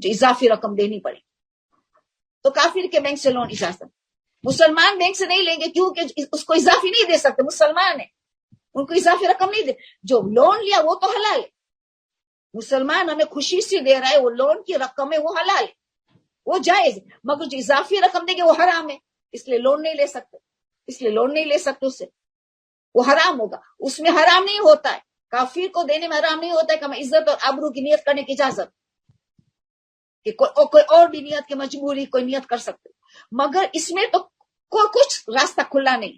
جو اضافی رقم دینی پڑے. تو کافر کے بینک سے لون اجازت, مسلمان بینک سے نہیں لیں گے کیونکہ اس کو اضافی نہیں دے سکتے, مسلمان ہے, ان کو اضافی رقم نہیں دے. جو لون لیا وہ تو حلال ہے, مسلمان ہمیں خوشی سے دے رہا ہے, وہ لون کی رقم ہے وہ حلال ہے, وہ جائز, مگر جو اضافی رقم دیں گے وہ حرام ہے, اس لیے لون نہیں لے سکتے, اس لیے لون نہیں لے سکتے اس سے, وہ حرام ہوگا. اس میں حرام نہیں ہوتا ہے, کافر کو دینے میں حرام نہیں ہوتا ہے کہ ہمیں عزت اور آبرو کی نیت کرنے کی اجازت, کہ کوئی اور بھی نیت کی مجبوری کوئی نیت کر سکتے, مگر اس میں تو کوئی کچھ راستہ کھلا نہیں.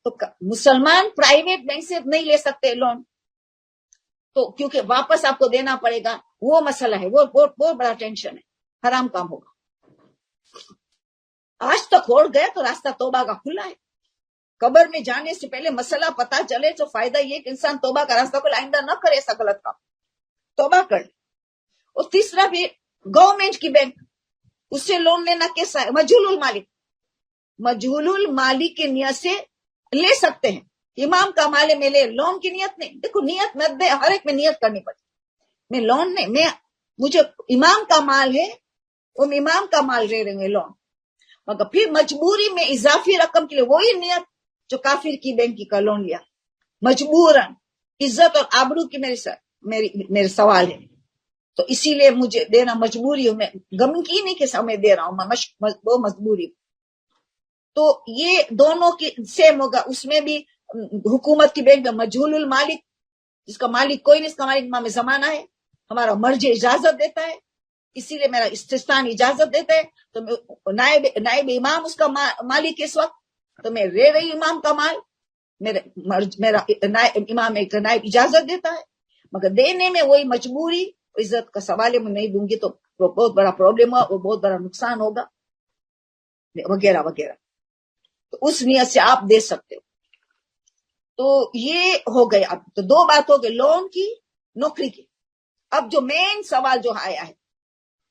تو مسلمان پرائیویٹ بینک سے نہیں لے سکتے لون, تو کیونکہ واپس آپ کو دینا پڑے گا, وہ مسئلہ ہے, وہ بہت بڑا ٹینشن ہے, حرام کام ہوگا. آج تک ہو گیا تو راستہ توبہ کا کھلا ہے. قبر میں جانے سے پہلے مسئلہ پتا چلے تو فائدہ یہ کہ انسان توبہ کا راستہ کو آئندہ نہ کرے, ایسا غلط کام توبہ کر. اور تیسرا بھی گورنمنٹ کی بینک, اس سے لون لینا کیسا ہے؟ مجہول المالک, مجہول المالک کی نیت سے لے سکتے ہیں. امام کا مال میں لے, لون کی نیت نہیں. دیکھو نیت مت دے, ہر ایک میں نیت کرنی پڑتی. میں لون نہیں, مجھے امام کا مال ہے, وہ امام کا مال لے رہے ہیں لون, مگر پھر مجبوری میں اضافی رقم کے لیے وہی نیت جو کافر کی بینک کا لون لیا, مجبوراً عزت اور آبرو کی میرے سوال ہے, تو اسی لیے مجھے دینا مجبوری ہوں. میں غم کی نہیں کہ سمے دے رہا ہوں, وہ مجبوری. تو یہ دونوں کی سیم ہوگا. اس میں بھی حکومت کی بینک میں مجہول المالک, جس کا مالک کوئی نہیں, اس کا مالک امام زمانہ ہے, ہمارا مرجع اجازت دیتا ہے, اسی لیے میرا استثناء اجازت دیتا ہے, تو نائب امام اس کا مالک اس وقت, تو میں لے رہی امام کا مال, میرا امام ایک نائب اجازت دیتا ہے, مگر دینے میں وہی مجبوری, عزت کا سوال ہے, میں نہیں دوں گی تو بہت بڑا پرابلم ہوا, وہ بہت بڑا نقصان ہوگا وغیرہ وغیرہ. تو اس نیت سے آپ دے سکتے ہو. تو یہ ہو گئے. اب تو دو بات ہو گئی, لون کی, نوکری کی. اب جو مین سوال جو آیا ہے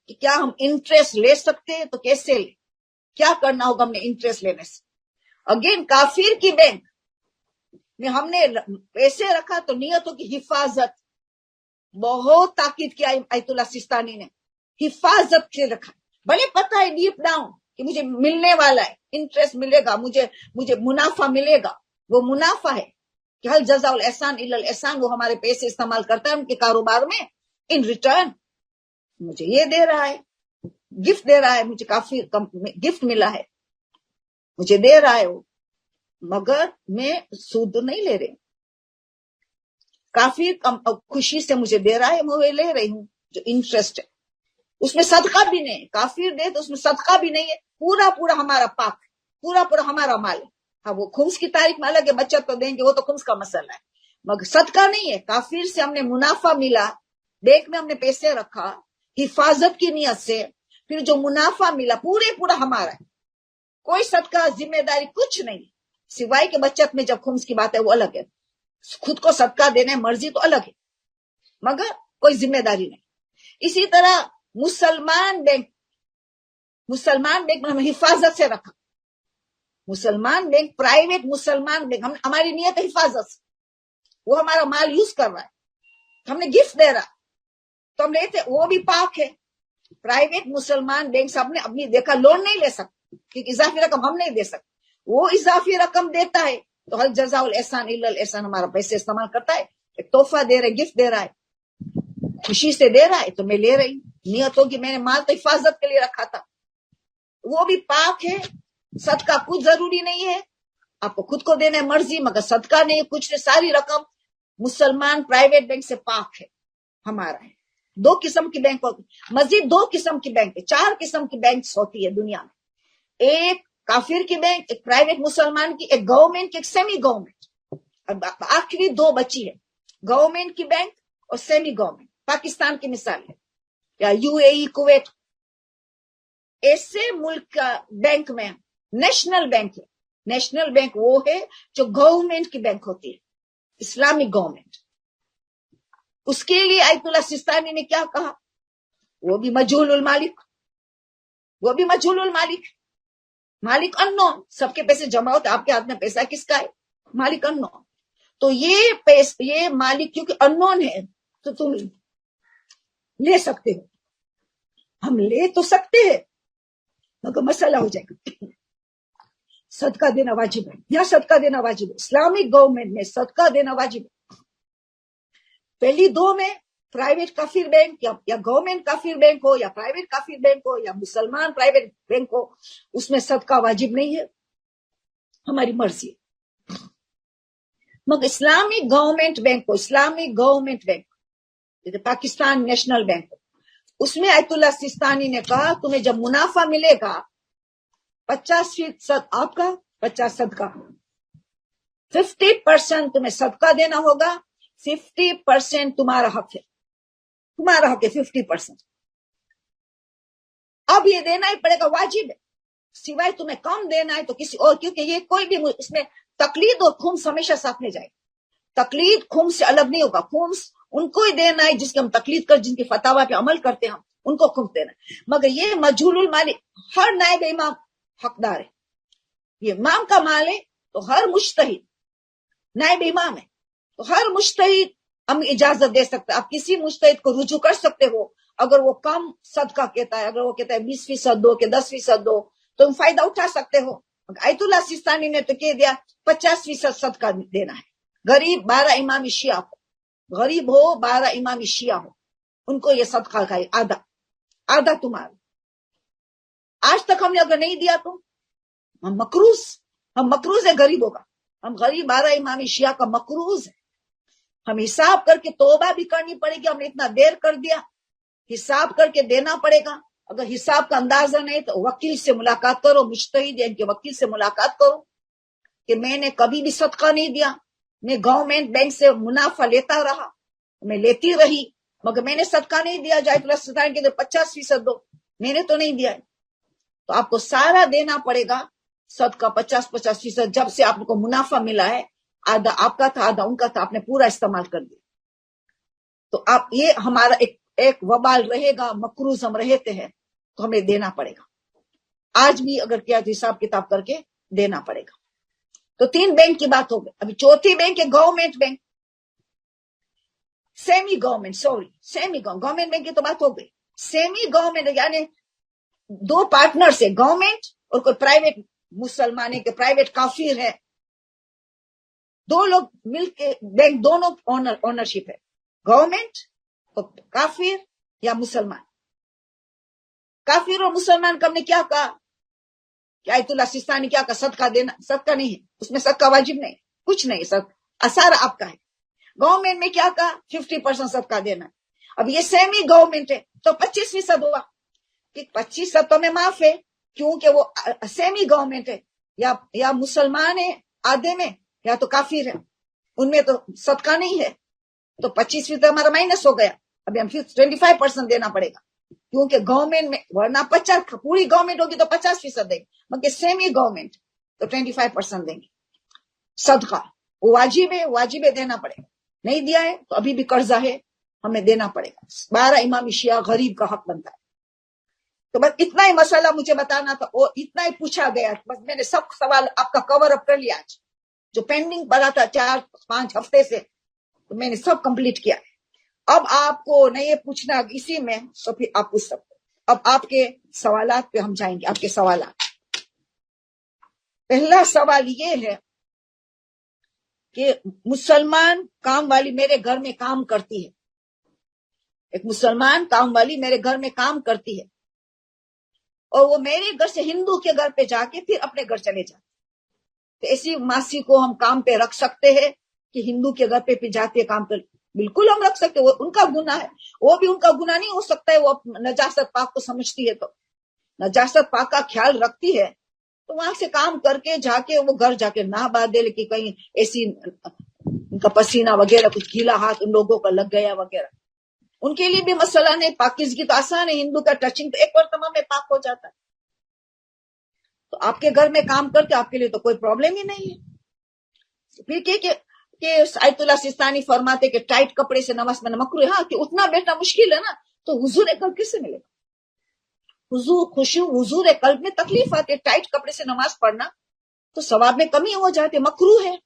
کہ کیا ہم انٹرسٹ لے سکتے ہیں, تو کیسے لیں, کیا کرنا ہوگا ہم نے انٹرسٹ لینے سے. اگین کافر کی بینک میں ہم نے پیسے رکھا تو نیتوں کی حفاظت, بہت تاکید کیا آیت اللہ سستانی نے, حفاظت سے رکھا. بھلے پتہ ہے ڈیپ ڈاؤن کہ مجھے ملنے والا ہے, انٹرسٹ ملے گا, مجھے منافع ملے گا, وہ منافع ہے کہ حل جزاء الاحسان الا الاحسان, وہ ہمارے پیسے استعمال کرتا ہے ان کے کاروبار میں, ان ریٹرن مجھے یہ دے رہا ہے, گفٹ دے رہا ہے, مجھے کافی گفٹ ملا ہے, مجھے دے رہا ہے وہ, مگر میں سود نہیں لے رہی. کافی خوشی سے مجھے دے رہا ہے, میں لے رہی ہوں جو انٹرسٹ ہے. اس میں صدقہ بھی نہیں ہے, کافر دے تو اس میں صدقہ بھی نہیں ہے, پورا پورا ہمارا پاک, پورا پورا ہمارا مال ہے. ہاں وہ خمس کی تاریخ میں الگ ہے, بچت تو دیں گے, وہ تو خمس کا مسئلہ ہے, مگر صدقہ نہیں ہے. کافر سے ہم نے منافع ملا, بینک میں ہم نے پیسے رکھا حفاظت کی نیت سے, پھر جو منافع ملا پورے پورا ہمارا ہے, کوئی صدقہ ذمہ داری کچھ نہیں, سوائے کہ بچت میں جب خمس کی بات ہے وہ الگ ہے, خود کو صدقہ دینے مرضی تو الگ ہے, مگر کوئی ذمہ داری نہیں. اسی طرح مسلمان بینک میں ہم حفاظت سے رکھا, مسلمان بینک پرائیویٹ مسلمان بینک, ہماری نیت حفاظت سے, وہ ہمارا مال یوز کر رہا ہے, ہم نے گفٹ دے رہا تو ہم لیتے, وہ بھی پاک ہے. پرائیویٹ مسلمان بینک سے ہم نے اپنی دیکھا لون نہیں لے سکتے کیونکہ اضافی رقم ہم نہیں دے سکتے, وہ اضافی رقم دیتا ہے, تو حل جزاء الاحسان الا الاحسان, ہمارا پیسے استعمال کرتا ہے, ایک تحفہ دے رہے, گفٹ دے رہا ہے, خوشی سے دے رہا ہے, تو میں لے رہی. نیت ہوگی میں نے مال تو حفاظت کے لیے رکھا تھا, وہ بھی پاک ہے. صدقہ کچھ ضروری نہیں ہے, آپ کو خود کو دینے مرضی, مگر صدقہ نہیں کچھ نہیں, ساری رقم مسلمان پرائیویٹ بینک سے پاک ہے, ہمارا ہے. دو قسم کی بینک ہوتی, مزید دو قسم کی بینک ہے, 4 قسم کی بینکس ہوتی ہے دنیا میں, ایک کافر کی بینک, ایک پرائیویٹ مسلمان کی, ایک گورنمنٹ کی, ایک سیمی گورنمنٹ. اب آخری 2 بچی ہے, گورنمنٹ کی بینک اور سیمی گورنمنٹ. پاکستان کی مثال ہے, یا یو اے ای, کویت, ایسے ملک کا بینک میں نیشنل بینک ہے. نیشنل بینک وہ ہے جو گورنمنٹ کی بینک ہوتی ہے, اسلامک گورنمنٹ. اس کے لیے آیت اللہ سستانی نے کیا کہا, وہ بھی مجہول المالک, وہ بھی مجہول المالک, مالک اننون, سب کے پیسے جمع ہوتے, آپ کے ہاتھ میں پیسہ کس کا ہے, مالک اننون. تو یہ مالک کیونکہ اننون ہے, تو تم لے سکتے ہو. ہم لے تو سکتے ہیں مگر مسئلہ ہو جائے گا. صدقہ دینا واجب ہے. یا صدقہ دینا واجب ہے. اسلامک گورنمنٹ میں صدقہ دینا واجب ہے. پہلی دو میں پرائیویٹ کافر بینک یا گورنمنٹ کافر بینک ہو یا پرائیویٹ کافر بینک ہو یا مسلمان پرائیویٹ بینک ہو، اس میں صدقہ واجب نہیں ہے، ہماری مرضی ہے. مگر اسلامک گورنمنٹ بینک ہو، اسلامک گورنمنٹ بینک جیسے پاکستان نیشنل بینک، اس میں آیت اللہ سیستانی نے کہا تمہیں جب منافع ملے گا 50% آپ کا، 50 صدقہ، 50% تمہیں صدقہ دینا ہوگا، 50% تمہارا حق ہے. تمہارا حق ہے 50%. اب یہ دینا ہی پڑے گا، واجب ہے. سوائے تمہیں کم دینا ہے تو کسی اور، کیونکہ یہ کوئی بھی اس میں تقلید اور خمس ہمیشہ ساتھ میں جائے. تقلید خمس سے الگ نہیں ہوگا. خمس ان کو ہی دینا ہے جس کی ہم تقلید کر، جن کے فتاوا پہ عمل کرتے ہیں ہم ان کو خمس دینا ہے. مگر یہ مجہول المال ہر نائب امام حقدار ہے. یہ امام کا مال ہے تو ہر مجتہد نائب امام ہے، تو ہر مجتہد ہم اجازت دے سکتے. آپ کسی مجتہد کو رجوع کر سکتے ہو اگر وہ کم صدقہ کہتا ہے، اگر وہ کہتا ہے 20% دو کہ 10% دو تو تم فائدہ اٹھا سکتے ہو. آیت اللہ سیستانی نے تو کہہ دیا 50% صدقہ دینا ہے. غریب 12 امام شیعہ ہو، غریب ہو 12 امام شیعہ ہو، ان کو یہ صدقہ کا آدھا آدھا تمہارا. آج تک ہم نے اگر نہیں دیا تو ہم مقروض ہے غریبوں کا. ہم غریب 12 امام شیعہ کا مقروض ہے. ہم حساب کر کے توبہ بھی کرنی پڑے گی، ہم نے اتنا دیر کر دیا، حساب کر کے دینا پڑے گا. اگر حساب کا اندازہ نہیں تو وکیل سے ملاقات کرو، مجتہد ان کے وکیل سے ملاقات کرو کہ میں نے کبھی بھی صدقہ نہیں دیا، میں گورنمنٹ بینک سے منافع لیتا رہا، میں لیتی رہی، مگر میں نے صدقہ نہیں دیا. جائے پلس کے 50% دو، میں نے تو نہیں دیا ہے. تو آپ کو سارا دینا پڑے گا صدقہ 50%. جب سے آپ کو منافع ملا ہے، آدھا آپ کا تھا آدھا ان کا تھا، آپ نے پورا استعمال کر دیا. تو آپ یہ ہمارا ایک وبال رہے گا، مقروض ہم رہتے ہیں تو ہمیں دینا پڑے گا. آج بھی اگر کیا تو حساب کتاب کر کے دینا پڑے گا. تو 3 بینک کی بات ہو گئی. ابھی چوتھی بینک ہے government bank, semi government bank کی تو بات ہو گئی. سیمی گورنمنٹ یعنی 2 پارٹنر سے، گورنمنٹ اور کوئی پرائیویٹ مسلمان ہے کہ پرائیویٹ کافر ہے، 2 لوگ مل کے بینک، دونوں اونرشپ ہے، گورنمنٹ اور کافر یا مسلمان. کافر اور مسلمان کا ہم نے کیا کہا کہ آیت اللہ سیستانی کیا کہا، صدقہ دینا، صدقہ نہیں ہے اس میں، صدقہ واجب نہیں، کچھ نہیں، صدقہ سارا آپ کا ہے. گورنمنٹ میں کیا کہا 50% صدقہ دینا. اب یہ سیمی گورنمنٹ ہے تو 25% ہوا کہ 25% تو میں معاف ہے کیونکہ وہ سیمی گورنمنٹ ہے، یا مسلمان ہے آدھے میں یا تو کافر ہے، ان میں تو صدقہ نہیں ہے، تو 25% ہمارا مائنس ہو گیا. ابھی ہم 25% دینا پڑے گا کیونکہ گورنمنٹ میں، ورنہ 50 پوری گورنمنٹ ہوگی تو 50% دیں گے، مگر سیمی گورنمنٹ تو 25% دیں گے. صدقہ وہ واجب ہے دینا پڑے گا. نہیں دیا ہے تو ابھی بھی قرضہ ہے، ہمیں دینا پڑے گا. 12 امام شیعہ غریب کا حق بنتا ہے. تو بس اتنا ہی مسئلہ مجھے بتانا تھا، اور اتنا ہی پوچھا گیا. بس میں نے سب سوال آپ کا کور اپ کر لیا آج، جو پینڈنگ پڑا تھا 4-5 ہفتے سے تو میں نے سب کمپلیٹ کیا. اب آپ کو نہیں یہ پوچھنا اسی میں تو پھر آپ پوچھ سکتے. اب آپ کے سوالات پہ ہم جائیں گے. آپ کے سوالات، پہلا سوال یہ ہے کہ مسلمان کام والی میرے گھر میں کام کرتی ہے، ایک مسلمان کام والی میرے گھر میں کام کرتی ہے اور وہ میرے گھر سے ہندو کے گھر پہ جا کے پھر اپنے گھر چلے جاتے. تو ایسی ماسی کو ہم کام پہ رکھ سکتے ہیں کہ ہندو کے گھر پہ جاتے کام پہ؟ بالکل ہم رکھ سکتے. وہ ان کا گناہ ہے، وہ بھی ان کا گناہ نہیں ہو سکتا ہے. وہ نجاست پاک کو سمجھتی ہے تو نجاست پاک کا خیال رکھتی ہے تو وہاں سے کام کر کے جا کے وہ گھر جا کے نہ باندھ دے، لیکن کہیں ایسی ان کا پسینہ وغیرہ کچھ گیلا ہاتھ ان لوگوں کا لگ گیا وغیرہ، ان کے لیے بھی مسئلہ نہیں. پاکیزگی تو آسان ہے، ہندو کا ٹچنگ تو ایک بار تمام میں پاک ہو جاتا ہے. تو آپ کے گھر میں کام کرتے آپ کے لیے تو کوئی پرابلم ہی نہیں ہے. پھر کہ آیت اللہ سیستانی فرماتے کہ ٹائٹ کپڑے سے نماز میں مکروہ ہے. ہاں کہ اتنا بیٹھنا مشکل ہے نا، تو حضور قلب کس سے ملے گا؟ حضور قلب میں تکلیف آتی ہے. ٹائٹ کپڑے سے نماز پڑھنا تو ثواب میں کمی ہو جاتی ہے، مکروہ ہے.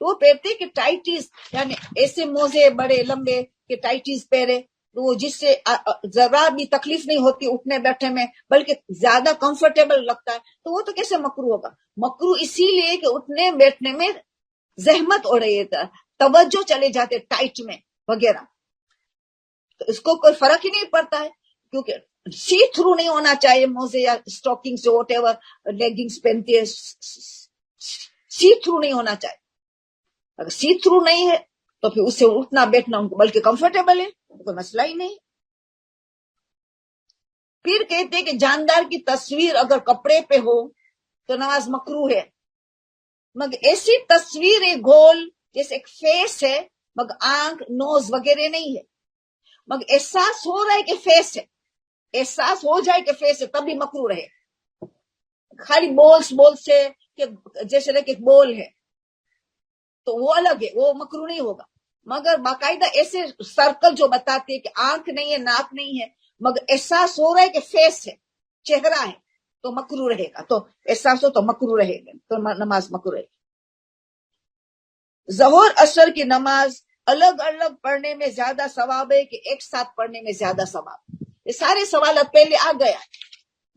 تو وہ پہنتے کہ ٹائٹ یعنی ایسے موزے بڑے لمبے کہ ٹائٹیز پہرے تو وہ جس سے ذرا بھی تکلیف نہیں ہوتی اٹھنے بیٹھنے میں بلکہ زیادہ کمفرٹیبل لگتا ہے، تو وہ تو کیسے مکروہ ہوگا؟ مکروہ اسی لیے کہ اٹھنے بیٹھنے میں زحمت ہو رہی ہے، توجہ چلے جاتے ٹائٹ میں وغیرہ، تو اس کو کوئی فرق ہی نہیں پڑتا ہے، کیونکہ سی تھرو نہیں ہونا چاہیے موزے یا اسٹاکنگ سے واٹ ایور لیگنگس پہنتی ہے، سی تھرو نہیں ہونا چاہیے۔ اگر سی تھرو نہیں ہے تو پھر اس سے اٹھنا بیٹھنا ان کو بلکہ کمفرٹیبل ہے، کوئی مسئلہ ہی نہیں۔ پھر کہتے ہیں کہ جاندار کی تصویر اگر کپڑے پہ ہو تو نماز مکروہ ہے، مگر ایسی تصویر ہے گول جیسے ایک فیس ہے مگر آنکھ نوز وغیرہ نہیں ہے، مگر احساس ہو رہا ہے کہ فیس ہے، احساس ہو جائے کہ فیس ہے تب بھی مکروہ رہے۔ خالی بول سے کہ جیسے کہ بول ہے تو وہ الگ ہے، وہ مکروہ نہیں ہوگا، مگر باقاعدہ ایسے سرکل جو بتاتے ہیں کہ آنکھ نہیں ہے ناک نہیں ہے مگر احساس ہو رہا ہے کہ فیس ہے چہرہ ہے تو مکروہ رہے گا، تو احساس ہو تو مکروہ رہے گا، تو نماز مکروہ رہے گی۔ ظہر عصر کی نماز الگ الگ پڑھنے میں زیادہ ثواب ہے کہ ایک ساتھ پڑھنے میں زیادہ ثواب؟ یہ سارے سوالات پہلے آ گیا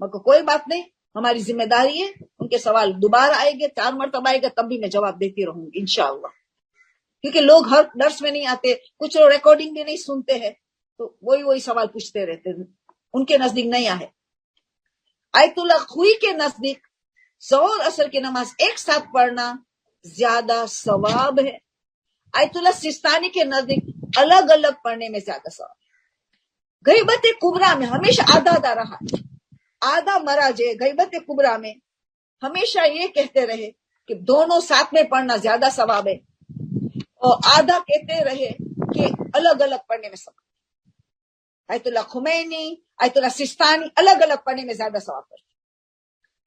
مگر کوئی بات نہیں، ہماری ذمہ داری ہے، ان کے سوال دوبارہ آئے گے، 4 مرتبہ آئے گا تب بھی میں جواب دیتی رہوں گی انشاءاللہ، کیونکہ لوگ ہر درس میں نہیں آتے، کچھ لوگ ریکارڈنگ بھی نہیں سنتے ہیں تو وہی سوال پوچھتے رہتے ہیں، ان کے نزدیک نہیں آئے۔ آیت اللہ خوئی کے نزدیک ظہر عصر کی نماز ایک ساتھ پڑھنا زیادہ ثواب ہے، آیت اللہ سستانی کے نزدیک الگ الگ پڑھنے میں زیادہ ثواب ہے۔ غیبت کبریٰ میں ہمیشہ آدھا رہا، آدھا مراجع غیبت کبریٰ میں ہمیشہ یہ کہتے رہے کہ دونوں ساتھ میں پڑھنا زیادہ ثواب ہے، اور آدھا کہتے رہے کہ الگ الگ پڑھنے میں ثواب۔ آیت اللہ خمینی، آیت اللہ سستانی الگ الگ پڑھنے میں زیادہ ثواب ہے۔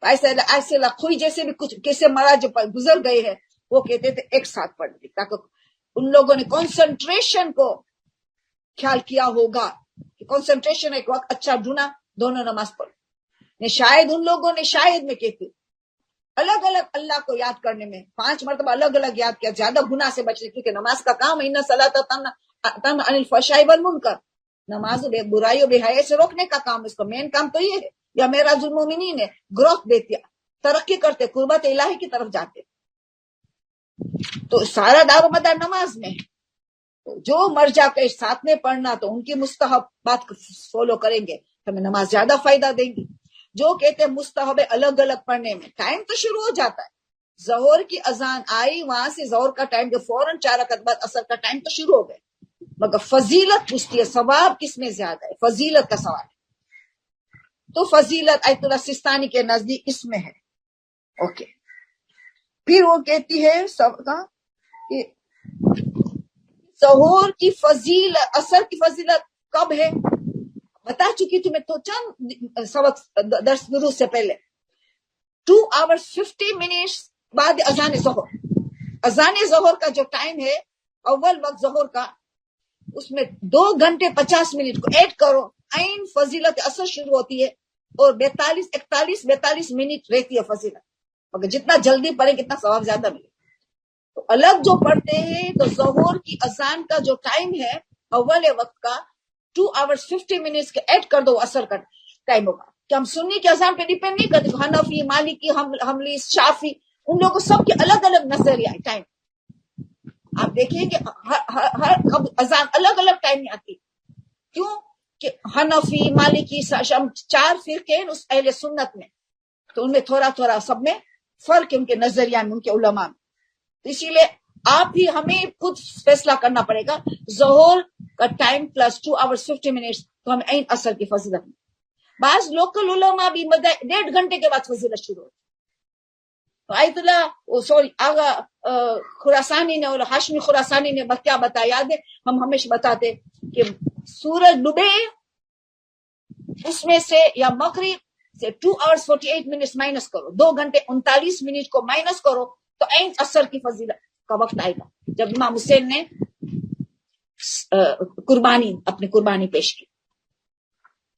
ایسے اللہ خوئی جیسے بھی کچھ کیسے مراجع پر گزر گئے ہیں وہ کہتے تھے ایک ساتھ پڑھنے، تاکہ ان لوگوں نے کنسنٹریشن کو خیال کیا ہوگا کہ کنسنٹریشن ایک وقت اچھا ڈھونڈا دونوں نماز پڑھ نے، شاید ان لوگوں نے شاید میں کہتے الگ الگ اللہ کو یاد کرنے میں 5 مرتبہ الگ الگ یاد کیا زیادہ گناہ سے بچنے، کیونکہ نماز کا کام ہے، ان صلاۃ تنہی عن الفحشاء والمنکر، نماز بے برائیوں بے حیائی سے روکنے کا کام، اس کا مین کام تو یہ ہے۔ یا معراج المومنین ہے، گروتھ دیتی ترقی کرتے قربت الہی کی طرف جاتے، تو سارا دار و مدار نماز میں ہے، تو جو مرجع کے ساتھ میں پڑھنا تو ان کی مستحب بات فالو کریں گے تو ہمیں نماز زیادہ فائدہ دیں گی۔ جو کہتے ہیں مستحب الگ الگ پڑھنے میں، ٹائم تو شروع ہو جاتا ہے، ظہر کی اذان آئی وہاں سے ظہر کا ٹائم جو فوراً 4 رکعت بعد اثر کا ٹائم تو شروع ہو گئے، مگر فضیلت پوچھتی ہے ثواب کس میں زیادہ ہے، فضیلت کا سوال ہے، تو فضیلت آیت اللہ سستانی کے نزدیک اس میں ہے۔ اوکے، پھر وہ کہتی ہے کہ ظہور کی فضیلت اثر کی فضیلت کب ہے بتا چکی تھی میں تو چند سبق درس دروس سے پہلے، 2 hours 50 minutes بعد اذان ظہر، اذان ظہر کا جو ٹائم ہے اول وقت ظہر کا، اس میں 2 گھنٹے 50 منٹ کو ایڈ کرو، عین فضیلت اثر شروع ہوتی ہے، اور 42 منٹ رہتی ہے فضیلت، مگر جتنا جلدی پڑھے کتنا ثواب زیادہ ملے۔ تو الگ جو پڑھتے ہیں تو ظہر کی اذان کا جو ٹائم ہے اول وقت کا 2 hours 50 minutes کے ایڈ کر دو، اثر کا ٹائم ہوگا کہ ہم سنی کے اذان پہ ڈیپینڈ نہیں کرتے، حنفی مالکی حنبلی شافی ان لوگوں سب کے الگ الگ نظریہ ٹائم، آپ دیکھیں کہ ہر اذان الگ الگ ٹائم میں آتی، کیوں کہ حنفی مالکی 4 فرقے اس اہل سنت میں، تو ان میں تھوڑا تھوڑا سب میں فرق ہے، ان کے نظریہ میں ان کے علماء میں، تو اسی لیے آپ ہی ہمیں خود فیصلہ کرنا پڑے گا، ظہر کا ٹائم پلس 2 hours 50 minutes تو ہمیں عین اثر کی فضیلت میں۔ بعض لوکل علماء بھی 1.5 گھنٹے کے بعد فضیلت شروع ہوتی، تو آیت اللہ آغا خراسانی نے اور ہاشمی خراسانی نے کیا بتایا، یاد ہے ہم ہمیشہ بتاتے کہ سورج ڈوبے اس میں سے یا مغرب سے 2 hours 48 minutes مائنس کرو، 2 گھنٹے 39 منٹ کو مائنس کرو تو عین اثر کی فضیلت کا وقت آئے گا جب امام حسین نے اپنی قربانی پیش کی،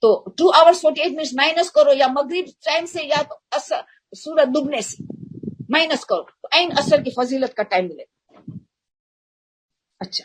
تو 2 hours 48 minutes مائنس کرو، یا مغرب ٹائم سے یا تو اثر سورج ڈوبنے سے مائنس کرو تو عین اثر کی فضیلت کا ٹائم ملے گا۔ اچھا،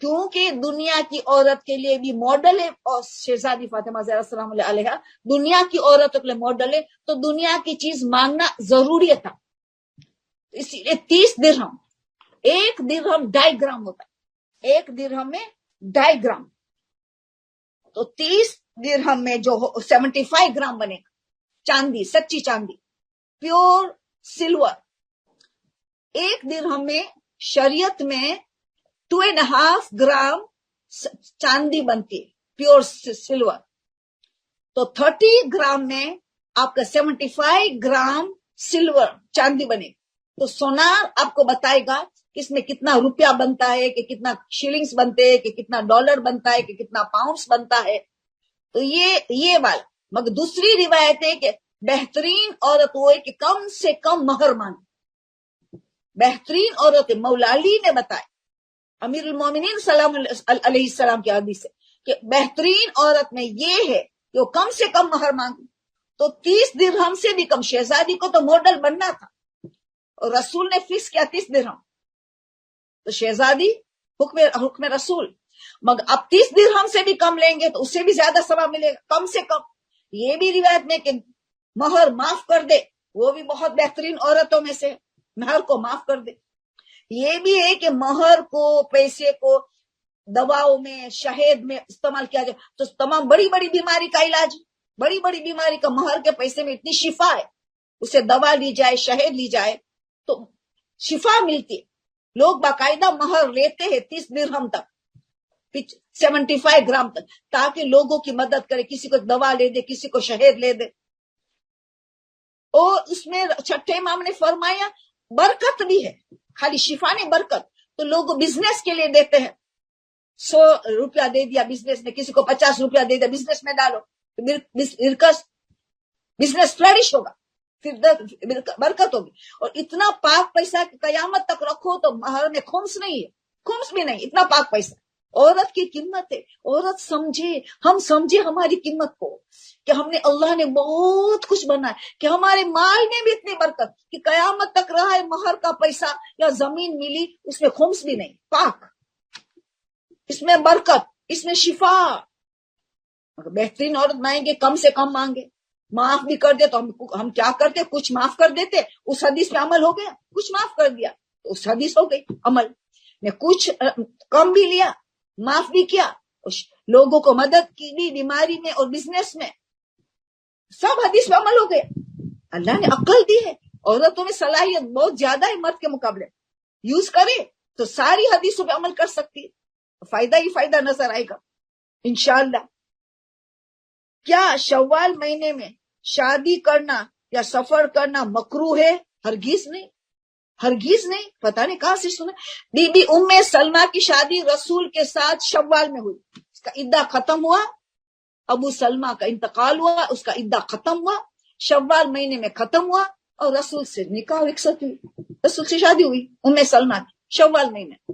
کیونکہ دنیا کی عورت کے لیے بھی ماڈل ہے، اور شہزادی فاطمہ زہرا السلام علیہا دنیا کی عورتوں کے لیے ماڈل ہے، تو دنیا کی چیز مانگنا ضروری تھا. اسی لیے 30 درہم، 1 درہم 2.5 گرام ہوتا ہے، 1 درہم میں 2.5 گرام، تو 30 درہم میں جو 75 گرام بنے گا چاندی، سچی چاندی، پیور سلور. 1 درہم میں شریعت میں 2.5 گرام چاندی بنتی ہے، پیور سلور. تو 30 گرام میں آپ کا 75 گرام سلور چاندی بنے. تو سونار آپ کو بتائے گا کہ اس میں کتنا روپیہ بنتا ہے، کہ کتنا شلنگز بنتے ہیں، کہ کتنا ڈالر بنتا ہے، کہ کتنا پاؤنڈز بنتا ہے. تو یہ والا. مگر دوسری روایت ہے کہ بہترین عورت وہ ہے کہ کم سے کم مہر مانگے. بہترین عورت مولا علی نے بتایا، امیر المومنین سلام علیہ السلام کی حدیث ہے کہ بہترین عورت میں یہ ہے کہ وہ کم سے کم مہر مانگے. تو 30 درہم سے بھی کم. شہزادی کو تو ماڈل بننا تھا، اور رسول نے فکس کیا 30 درہم، تو شہزادی حکم رسول. مگر اب 30 درہم سے بھی کم لیں گے تو اس سے بھی زیادہ ثواب ملے گا. کم سے کم یہ بھی روایت میں کہ مہر معاف کر دے، وہ بھی بہت بہترین عورتوں میں سے مہر کو معاف کر دے. یہ بھی ہے کہ مہر کو، پیسے کو دواؤں میں، شہد میں استعمال کیا جائے تو تمام بڑی بڑی بیماری کا علاج، بڑی بڑی بیماری کا مہر کے پیسے میں اتنی شفا ہے، اسے دوا لی جائے، شہد لی جائے تو شفا ملتی ہے. لوگ باقاعدہ مہر لیتے ہیں 30 درہم تک، 75 گرام تک، تاکہ لوگوں کی مدد کرے، کسی کو دوا لے دے، کسی کو شہد لے دے. اور اس میں چھٹے امام نے فرمایا برکت بھی ہے، خالی شفا نہیں برکت. تو لوگ بزنس کے لیے دیتے ہیں، 100 روپیہ دے دیا بزنس میں، کسی کو 50 روپیہ دے دیا بزنس میں ڈالو، بزنس فلرش ہوگا، پھر برکت ہوگی. اور اتنا پاک پیسہ قیامت تک رکھو تو مہر میں خمس نہیں ہے، خمس بھی نہیں، اتنا پاک پیسہ. عورت کی قیمت ہے. عورت سمجھے، ہم سمجھے ہماری قیمت کو، کہ ہم نے، اللہ نے بہت کچھ بنا ہے، کہ ہمارے مال میں بھی اتنی برکت کہ قیامت تک رہا ہے مہر کا پیسہ یا زمین ملی اس میں خمس بھی نہیں، پاک، اس میں برکت، اس میں شفا. بہترین عورت مانگے، کم سے کم مانگے. معاف بھی کر دے تو ہم کیا کرتے، کچھ معاف کر دیتے، اس حدیث پہ عمل ہو گیا. کچھ معاف کر دیا تو اس حدیث ہو گئی عمل میں. کچھ کم بھی لیا، معاف بھی کیا، لوگوں کو مدد کی بھی، بیماری میں اور بزنس میں، سب حدیث پہ عمل ہو گیا. اللہ نے عقل دی ہے، عورتوں میں صلاحیت بہت زیادہ ہے مرد کے مقابلے. یوز کرے تو ساری حدیثوں پہ عمل کر سکتی ہے، فائدہ ہی فائدہ نظر آئے گا انشاءاللہ. کیا شوال مہینے میں شادی کرنا یا سفر کرنا مکروہ ہے؟ ہرگز نہیں، ہرگز نہیں. پتہ نہیں کہاں سے سنا. بی بی ام سلمہ کی شادی رسول کے ساتھ شوال میں ہوئی، اس کا عدہ ختم ہوا. ابو سلمہ کا انتقال ہوا، اس کا عدہ ختم ہوا، شوال مہینے میں ختم ہوا، اور رسول سے نکاح رخصت ہوئی، رسول سے شادی ہوئی ام سلمہ کی شوال مہینے.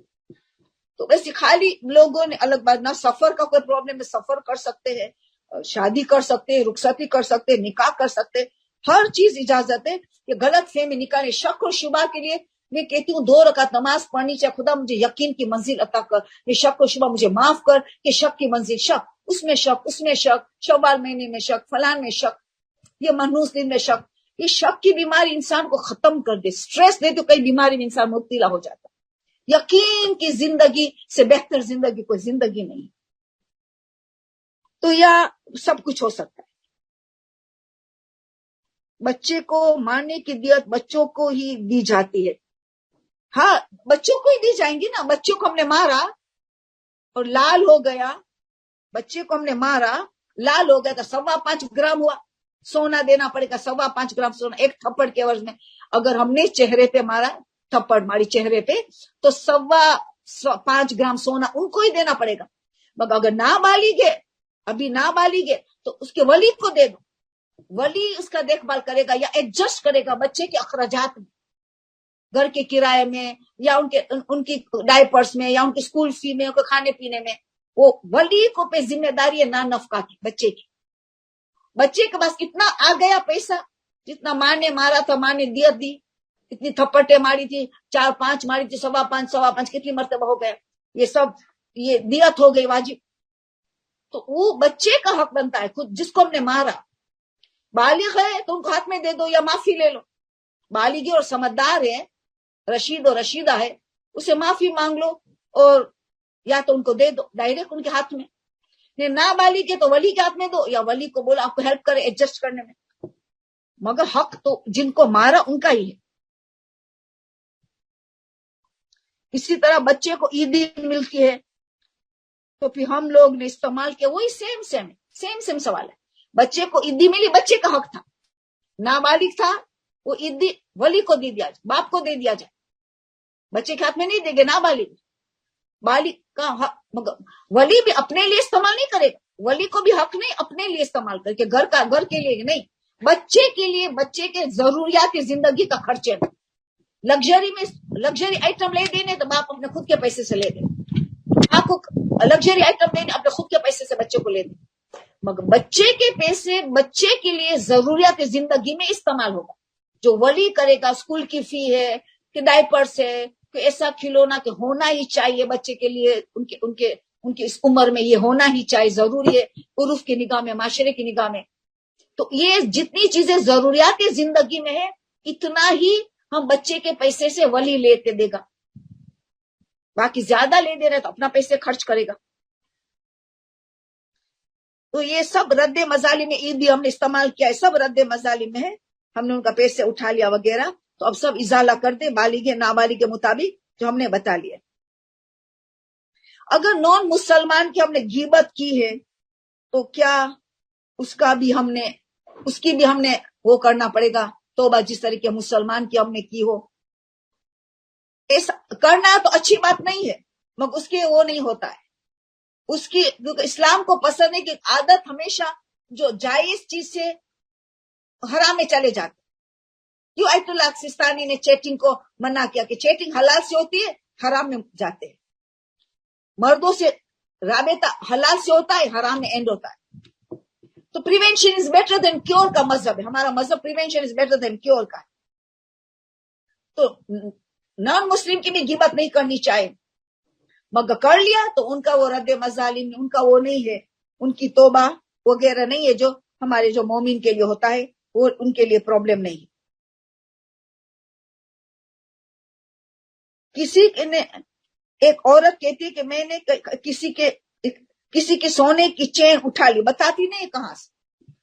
تو ویسے خالی لوگوں نے الگ بات، نہ سفر کا کوئی پرابلم ہے، سفر کر سکتے ہیں، شادی کر سکتے ہیں، رخصتی کر سکتے ہیں، نکاح کر سکتے ہیں، ہر چیز اجازت ہے. کہ غلط فہمی نکالے، شک و شبہ کے لیے میں کہتی ہوں 2 رکعت نماز پڑھنی چاہیے. خدا مجھے یقین کی منزل عطا کر، یہ شک و شبہ مجھے معاف کر، کہ شک کی منزل، شک اس میں شک، اس میں شک، شوال مہینے میں شک، فلان میں شک، یہ منحوس دن میں شک. یہ شک کی بیماری انسان کو ختم کر دے، سٹریس دے تو کئی بیماری میں انسان مبتلا ہو جاتا. یقین کی زندگی سے بہتر زندگی کوئی زندگی نہیں. تو یا سب کچھ ہو سکتا ہے. بچے کو مارنے کی دیت بچوں کو ہی دی جاتی ہے. ہاں بچوں کو ہی دی جائیں گی نا. بچوں کو ہم نے مارا اور لال ہو گیا، بچے کو ہم نے مارا لال ہو گیا تو 5.25 گرام ہوا، سونا دینا پڑے گا. 5.25 گرام سونا ایک تھپڑ کے عوض میں. اگر ہم نے چہرے پہ مارا، تھپڑ ماری چہرے پہ، تو 5.25 گرام سونا ان کو ہی دینا پڑے گا. مگر اگر نابالغ ہے، ابھی نابالغ ہے، تو اس کے ولی کو دے دو. ولی اس کا دیکھ بھال کرے گا یا ایڈجسٹ کرے گا بچے کے اخراجات میں، گھر کے کرائے میں، یا ان کی ڈائپرس میں، یا ان کی اسکول فی میں، ان کے کھانے پینے میں. وہ ولی کو پہ ذمہ داری ہے نا نفقہ کی بچے کی. بچے کے پاس کتنا آ گیا پیسہ، جتنا ماں نے مارا تھا، ماں نے دیت دی، اتنی تھپٹے ماری تھی، 4-5 ماری تھی، 5.25 کتنی مرتبہ ہو گیا. یہ سب یہ دیت ہو گئی واجب. تو وہ بچے کا حق بنتا ہے خود جس کو ہم نے مارا. بالغ ہے تو ان کو ہاتھ میں دے دو یا معافی لے لو. بالغ اور سمجھدار ہے, رشید اور رشیدہ ہے, اسے معافی مانگ لو اور یا تو ان کو دے دو ڈائریکٹ ان کے ہاتھ میں. نابالغ ہے تو ولی کے ہاتھ میں دو یا ولی کو بولو آپ کو ہیلپ کرے ایڈجسٹ کرنے میں. مگر حق تو جن کو مارا ان کا ہی ہے. اسی طرح بچے کو عیدی ملتی ہے تو پھر ہم لوگ نے استعمال کیا, وہی سیم سوال ہے. بچے کو عیدی ملی, بچے کا حق تھا. نابالغ تھا, وہ عیدی ولی کو دے دیا جائے, باپ کو دے دیا جائے, بچے کے ہاتھ میں نہیں دیں گے. نابالغ بالغ کا حق, مگر ولی بھی اپنے لیے استعمال نہیں کرے گا. ولی کو بھی حق نہیں اپنے لیے استعمال کر کے گھر کے لیے نہیں, بچے کے لیے, بچے کے ضروریات زندگی کا خرچے میں. لگژری آئٹم لے دینے تو باپ اپنے خود کے پیسے سے لے دے. آپ کو لگژری آئٹم دینے اپنے خود کے پیسے سے بچے کو لے دے. مگر بچے کے پیسے بچے کے لیے ضروریات زندگی میں استعمال ہوگا. جو ولی کرے گا, اسکول کی فی ہے کہ ڈائپرس ہے, کہ ایسا کھلونا کہ ہونا ہی چاہیے بچے کے لیے, ان کی اس عمر میں یہ ہونا ہی چاہیے, ضروری ہے عرف کی نگاہ میں, معاشرے کی نگاہ میں. تو یہ جتنی چیزیں ضروریات زندگی میں ہے اتنا ہی ہم بچے کے پیسے سے ولی لیتے دے گا. باقی زیادہ لے دے رہے تو اپنا پیسے خرچ کرے گا. تو یہ سب رد مظالم میں عید بھی ہم نے استعمال کیا ہے, سب رد مظالم میں ہے. ہم نے ان کا پیسے اٹھا لیا وغیرہ, تو اب سب ازالہ کر دیں بالغ نابالغ کے مطابق جو ہم نے بتا لیا. اگر نان مسلمان کی ہم نے غیبت کی ہے تو کیا اس کی بھی ہم نے وہ کرنا پڑے گا توبہ, جس طریقے مسلمان کی ہم نے کی ہو. ایسا کرنا تو اچھی بات نہیں ہے, مگر اس کے وہ نہیں ہوتا ہے. اس کی اسلام کو پسند ہے کہ عادت ہمیشہ جو جائز چیز سے حرام میں چلے جاتے. کیوں آیت اللہ سستانی نے چیٹنگ کو منع کیا کہ چیٹنگ حلال سے ہوتی ہے, حرام میں جاتے ہیں. مردوں سے رابطہ حلال سے ہوتا ہے, حرام میں اینڈ ہوتا ہے. تو prevention is better than cure کا مذہب ہے. ہمارا مذہب prevention is better than cure کا ہے. تو نان مسلم کی بھی غیبت نہیں کرنی چاہیے, مگر کر لیا تو ان کا وہ رد مظالم, ان کا وہ نہیں ہے, ان کی توبہ وغیرہ نہیں ہے جو ہمارے جو مومن کے لیے ہوتا ہے, وہ ان کے لیے پرابلم نہیں ہے. کسی نے ایک عورت کہتی ہے کہ میں نے کسی کے سونے کی چین اٹھا لی, بتاتی نہیں کہاں سے,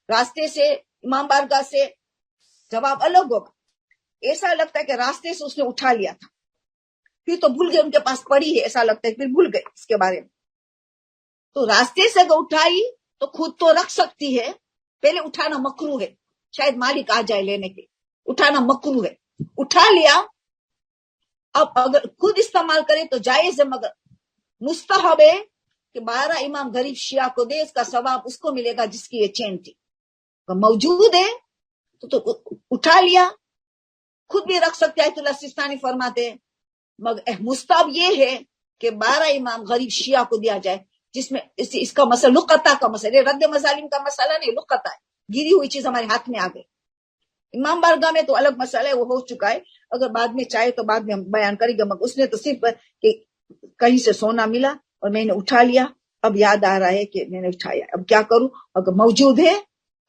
راستے سے, امام بارگاہ سے, جواب الگ ہوگا. ایسا لگتا ہے کہ راستے سے اس نے اٹھا لیا تھا, پھر تو بھول گئے, ان کے پاس پڑی ہے, ایسا لگتا ہے پھر بھول گئے اس کے بارے میں. تو راستے سے اگر اٹھائی تو خود تو رکھ سکتی ہے, پہلے اٹھانا مکروہ ہے, شاید مالک آ جائے لینے کے, اٹھانا مکروہ ہے. اٹھا لیا, اب اگر خود استعمال کرے تو جائز ہے, مگر مستحب ہے کہ 12 امام غریب شیعہ کو دے, اس کا ثواب اس کو ملے گا جس کی یہ چین تھی. موجود ہے تو اٹھا لیا, خود بھی رکھ سکتے ہیں, اللہ سستانی فرماتے ہیں. مگر مستحب یہ ہے کہ 12 امام غریب شیعہ کو دیا جائے, جس میں اس کا مسئلہ لقطہ کا مسئلہ, رد مظالم کا مسئلہ نہیں, لقطہ ہے, گری ہوئی چیز ہمارے ہاتھ میں آ گئی. امام بارگاہ میں تو الگ مسئلہ ہے, وہ ہو چکا ہے, اگر بعد میں چاہے تو بعد میں ہم بیان کریں گے. مگر اس نے تو صرف کہ کہیں سے سونا ملا اور میں نے اٹھا لیا, اب یاد آ رہا ہے کہ میں نے اٹھایا, اب کیا کروں, اگر موجود ہے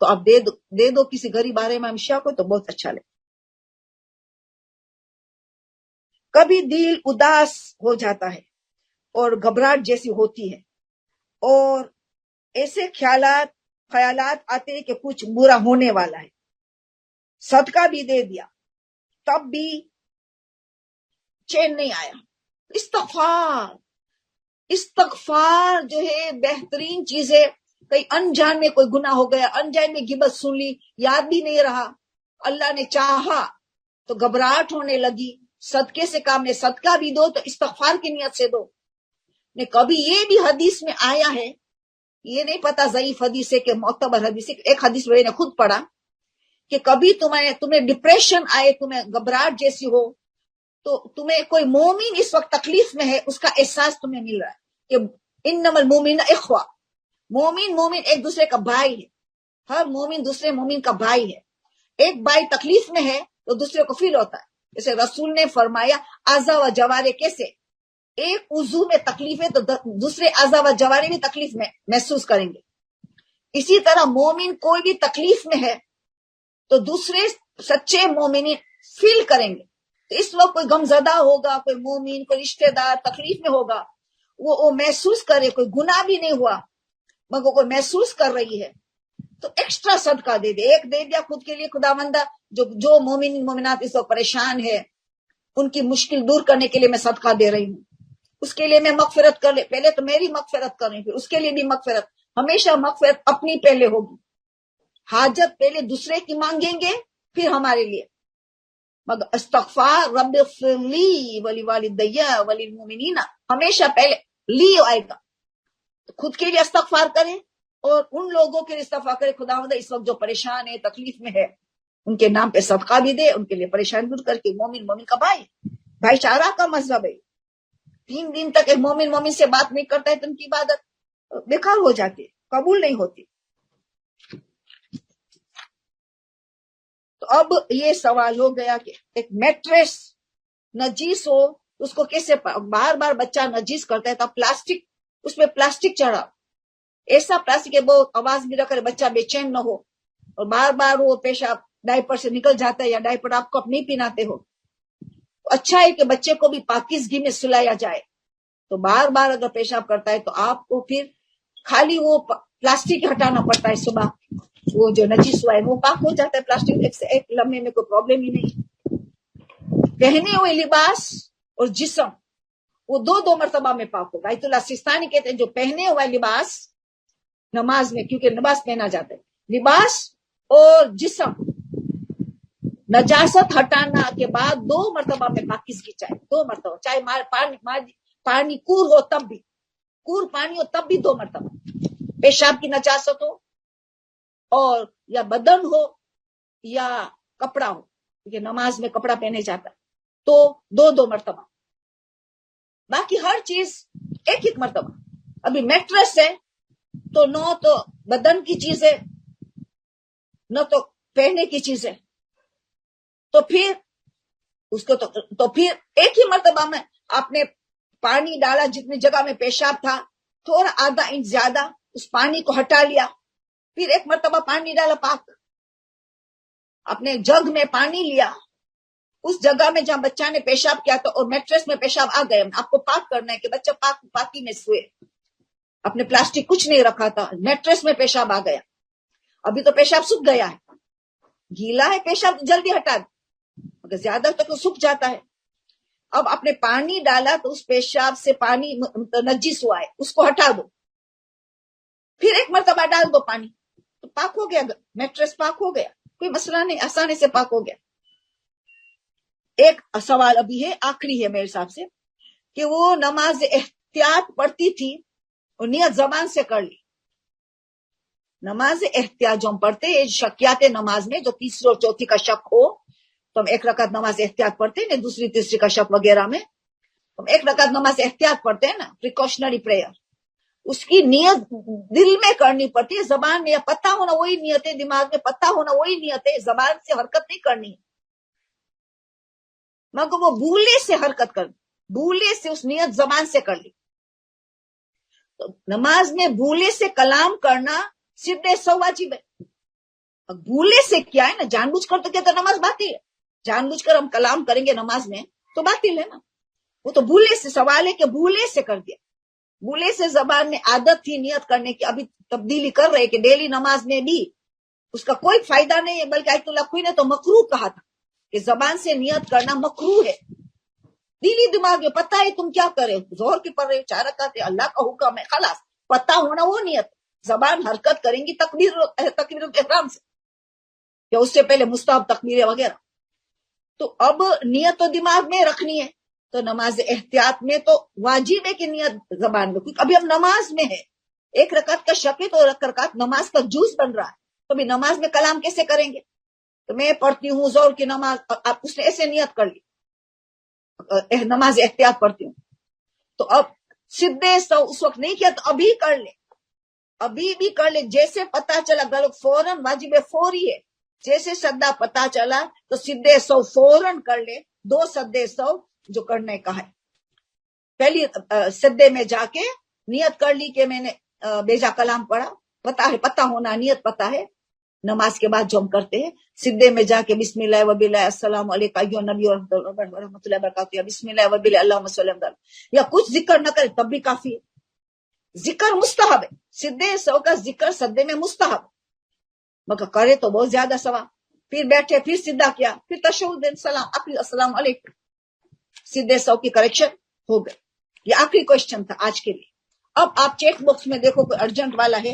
تو اب دے دو کسی غریب بارے میں شیعہ کو, تو بہت اچھا لگے. کبھی دل اداس ہو جاتا ہے اور گھبراہٹ جیسی ہوتی ہے, اور ایسے خیالات آتے ہیں کہ کچھ برا ہونے والا ہے, صدقہ بھی دے دیا تب بھی چین نہیں آیا. استغفار جو ہے بہترین چیز ہے. کئی انجان میں کوئی گناہ ہو گیا, انجان میں غیبت سن لی, یاد بھی نہیں رہا, اللہ نے چاہا تو گھبراہٹ ہونے لگی, صدقے سے کام نے, صدقہ بھی دو تو استغفار کی نیت سے دو. نے کبھی یہ بھی حدیث میں آیا ہے, یہ نہیں پتا ضعیف حدیث ہے کہ معتبر حدیث ہے, ایک حدیث میں نے خود پڑھا کہ کبھی تمہیں ڈپریشن آئے, تمہیں گھبراہٹ جیسی ہو, تو تمہیں کوئی مومن اس وقت تکلیف میں ہے, اس کا احساس تمہیں مل رہا ہے کہ انما المؤمنون اخوہ, مومن ایک دوسرے کا بھائی ہے, ہر مومن دوسرے مومن کا بھائی ہے. ایک بھائی تکلیف میں ہے تو دوسرے کو فیل ہوتا ہے. جیسے رسول نے فرمایا آزا و جوارے کیسے, ایک عضو میں تکلیف ہے تو دوسرے اعضاء و جوارح بھی تکلیف میں محسوس کریں گے. اسی طرح مومن کوئی بھی تکلیف میں ہے تو دوسرے سچے مومنین فیل کریں گے. تو اس وقت کوئی غم زدہ ہوگا، کوئی مومن، کوئی رشتہ دار تکلیف میں ہوگا، وہ محسوس کرے. کوئی گناہ بھی نہیں ہوا مگر کوئی محسوس کر رہی ہے تو ایکسٹرا صدقہ دے دے. ایک دے دیا خود کے لیے، خداوندہ جو مومن مومنات اس وقت پریشان ہے ان کی مشکل دور کرنے کے لیے میں صدقہ دے رہی ہوں، اس کے لیے میں مغفرت کر لے. پہلے تو میری مغفرت کریں، پھر اس کے لیے بھی مغفرت. ہمیشہ مغفرت اپنی پہلے ہوگی، حاجت پہلے دوسرے کی مانگیں گے پھر ہمارے لیے. مگر استغفار رب اغفر لی ولی والدی وللمؤمنین ہمیشہ پہلے لی آئے گا. خود کے لیے استغفار کریں اور ان لوگوں کے لیے استغفار کریں. خداوند اس وقت جو پریشان ہے، تکلیف میں ہے، ان کے نام پہ صدقہ بھی دے، ان کے لیے پریشان دور کر کے. مومن کا بھائی چارہ کا مذہب ہے. 3 دن تک ایک مومن سے بات نہیں کرتا ہے تو ان کی عبادت بیکار ہو جاتی، قبول نہیں ہوتی. تو اب یہ سوال ہو گیا کہ ایک میٹریس نجیس ہو اس کو کیسے بار بار بچہ نجیس کرتا ہے تو پلاسٹک، اس میں پلاسٹک چڑھا، ایسا پلاسٹک ہے وہ آواز بھی نہ کرے، بچہ بے چین نہ ہو، اور بار بار وہ پیشاب ڈائپر سے نکل جاتا ہے یا ڈائپر آپ کو نہیں پہناتے ہو. اچھا ہے کہ بچے کو بھی پاکیزگی میں سلایا جائے. تو بار بار اگر پیشاب کرتا ہے تو آپ کو پھر خالی وہ پلاسٹک ہٹانا پڑتا ہے. صبح وہ جو نجیس ہوا ہے وہ پاک ہو جاتا ہے پلاسٹک سے، ایک لمحے میں کوئی پرابلم ہی نہیں. پہنے ہوئے لباس اور جسم وہ 2 مرتبہ میں پاک ہوگا. آیت اللہ سستانی کہتے ہیں جو پہنے ہوا لباس نماز میں، کیونکہ نماز پہنا جاتا ہے، لباس اور جسم نجاست ہٹانا کے بعد 2 مرتبہ میں پاکیزگی چاہیے. 2 مرتبہ، چاہے پانی کور ہو تب بھی، کور پانی ہو تب بھی 2 مرتبہ. پیشاب کی نجاست ہو اور یا بدن ہو یا کپڑا ہو، کیونکہ نماز میں کپڑا پہنے جاتا ہے تو 2 مرتبہ. باقی ہر چیز ایک مرتبہ. ابھی میٹرس ہے تو نہ تو بدن کی چیز ہے نہ تو پہننے کی چیز ہے، تو پھر اس کو تو پھر ایک ہی مرتبہ میں آپ نے پانی ڈالا، جتنی جگہ میں پیشاب تھا تھوڑا آدھا انچ زیادہ اس پانی کو ہٹا لیا، پھر ایک مرتبہ پانی ڈالا پاک. اپنے جگ میں پانی لیا، اس جگہ میں جہاں بچہ نے پیشاب کیا تھا اور میٹرس میں پیشاب آ گئے، آپ کو پاک کرنا ہے کہ بچہ پاکی میں سوئے. اپنے پلاسٹک کچھ نہیں رکھا تھا، میٹرس میں پیشاب آ گیا، ابھی تو پیشاب سوکھ گیا ہے، گیلا ہے پیشاب جلدی ہٹا دو، مگر زیادہ تک سوکھ جاتا ہے. اب آپ نے پانی ڈالا تو اس پیشاب سے پانی نجس ہوا ہے، اس کو ہٹا دو، پھر ایک مرتبہ ڈال دو پانی، تو پاک ہو گیا، میٹرس پاک ہو گیا، کوئی مسئلہ نہیں، آسانی سے پاک ہو گیا. ایک سوال ابھی ہے، آخری ہے میرے حساب سے، کہ وہ نماز احتیاط پڑھتی تھی اور نیت زبان سے کر لی. نماز احتیاط جو ہم پڑھتے ہیں شکیات نماز میں، جو تیسری اور چوتھی کا شک ہو تو ہم 1 رکعت نماز احتیاط پڑھتے ہیں، دوسری تیسری کا شک وغیرہ میں ہم 1 رکعت نماز احتیاط پڑھتے ہیں نا، پریکاشنری پریئر. اس کی نیت دل میں کرنی پڑتی ہے، زبان میں یا پتہ ہونا وہی نیت ہے، دماغ میں پتہ ہونا وہی نیت ہے، زبان سے حرکت نہیں کرنی ہے. مگر وہ بھولے سے حرکت کر، بھولے سے اس نیت زبان سے کر لی. تو نماز میں بھولے سے کلام کرنا سیدھے 100 واجب ہے. بھولے سے کیا ہے نا، جان بوجھ کر تو کیا تو نماز باطل ہے، جان بوجھ کر ہم کلام کریں گے نماز میں تو باطل ہے نا. وہ تو بھولے سے، سوال ہے کہ بھولے سے کر دیا، بھولے سے زبان میں عادت تھی نیت کرنے کی، ابھی تبدیلی کر رہے کہ ڈیلی نماز میں بھی اس کا کوئی فائدہ نہیں ہے، بلکہ آیت اللہ کوئی نے تو مکروہ کہا تھا کہ زبان سے نیت کرنا مکروہ ہے. دلی دماغ میں پتہ ہے تم کیا کرے، زہر کی پڑھ رہے 4 رکعت اللہ کا حکم ہے، خلاص پتہ ہونا وہ نیت. زبان حرکت کریں گی تکبیر احرام سے یا اس سے پہلے مستحب تکبیر وغیرہ. تو اب نیت تو دماغ میں رکھنی ہے، تو نماز احتیاط میں تو واجب ہے کہ نیت زبان میں، کیونکہ ابھی ہم نماز میں ہے، 1 رکعت کا شک ہے تو 1 رکعت نماز کا جز بن رہا ہے، تو ابھی نماز میں کلام کیسے کریں گے. تو میں پڑھتی ہوں زور کی نماز، آپ اس نے ایسے نیت کر لی نماز احتیاط پڑھتی ہوں، تو اب سیدھے اس وقت نہیں کیا تو ابھی کر لے، ابھی بھی کر لے. جیسے پتا چلا غلط فوراً، واجب فوری ہے، جیسے سدا پتا چلا تو سیدھے 100 فوراً کر لے، 2 سدے 100 جو کرنے کا ہے. پہلی سدے میں جا کے نیت کر لی کہ میں نے بیجا کلام پڑھا، پتہ ہونا، نیت پتہ ہے. نماز کے بعد جو ہم کرتے ہیں سدے میں جا کے بسم اللہ و باللہ السلام علیکم ایھا نبی و رحمۃ اللہ وبرکاتہ، یا بسم اللہ و باللہ اللہم صلی علی، یا کچھ ذکر نہ کرے تب بھی کافی ہے. ذکر مستحب ہے، سدے سو کا ذکر سدے میں مستحب، مگر کرے تو بہت زیادہ ثواب. پھر بیٹھے، پھر سیدھا کیا، پھر تشہد سلام، آخری السلام علیکم. سیدھے سو کی کریکشن ہو گئے. یہ آخری کوشچن تھا آج کے لیے. اب آپ چیک باکس میں دیکھو کوئی ارجنٹ والا ہے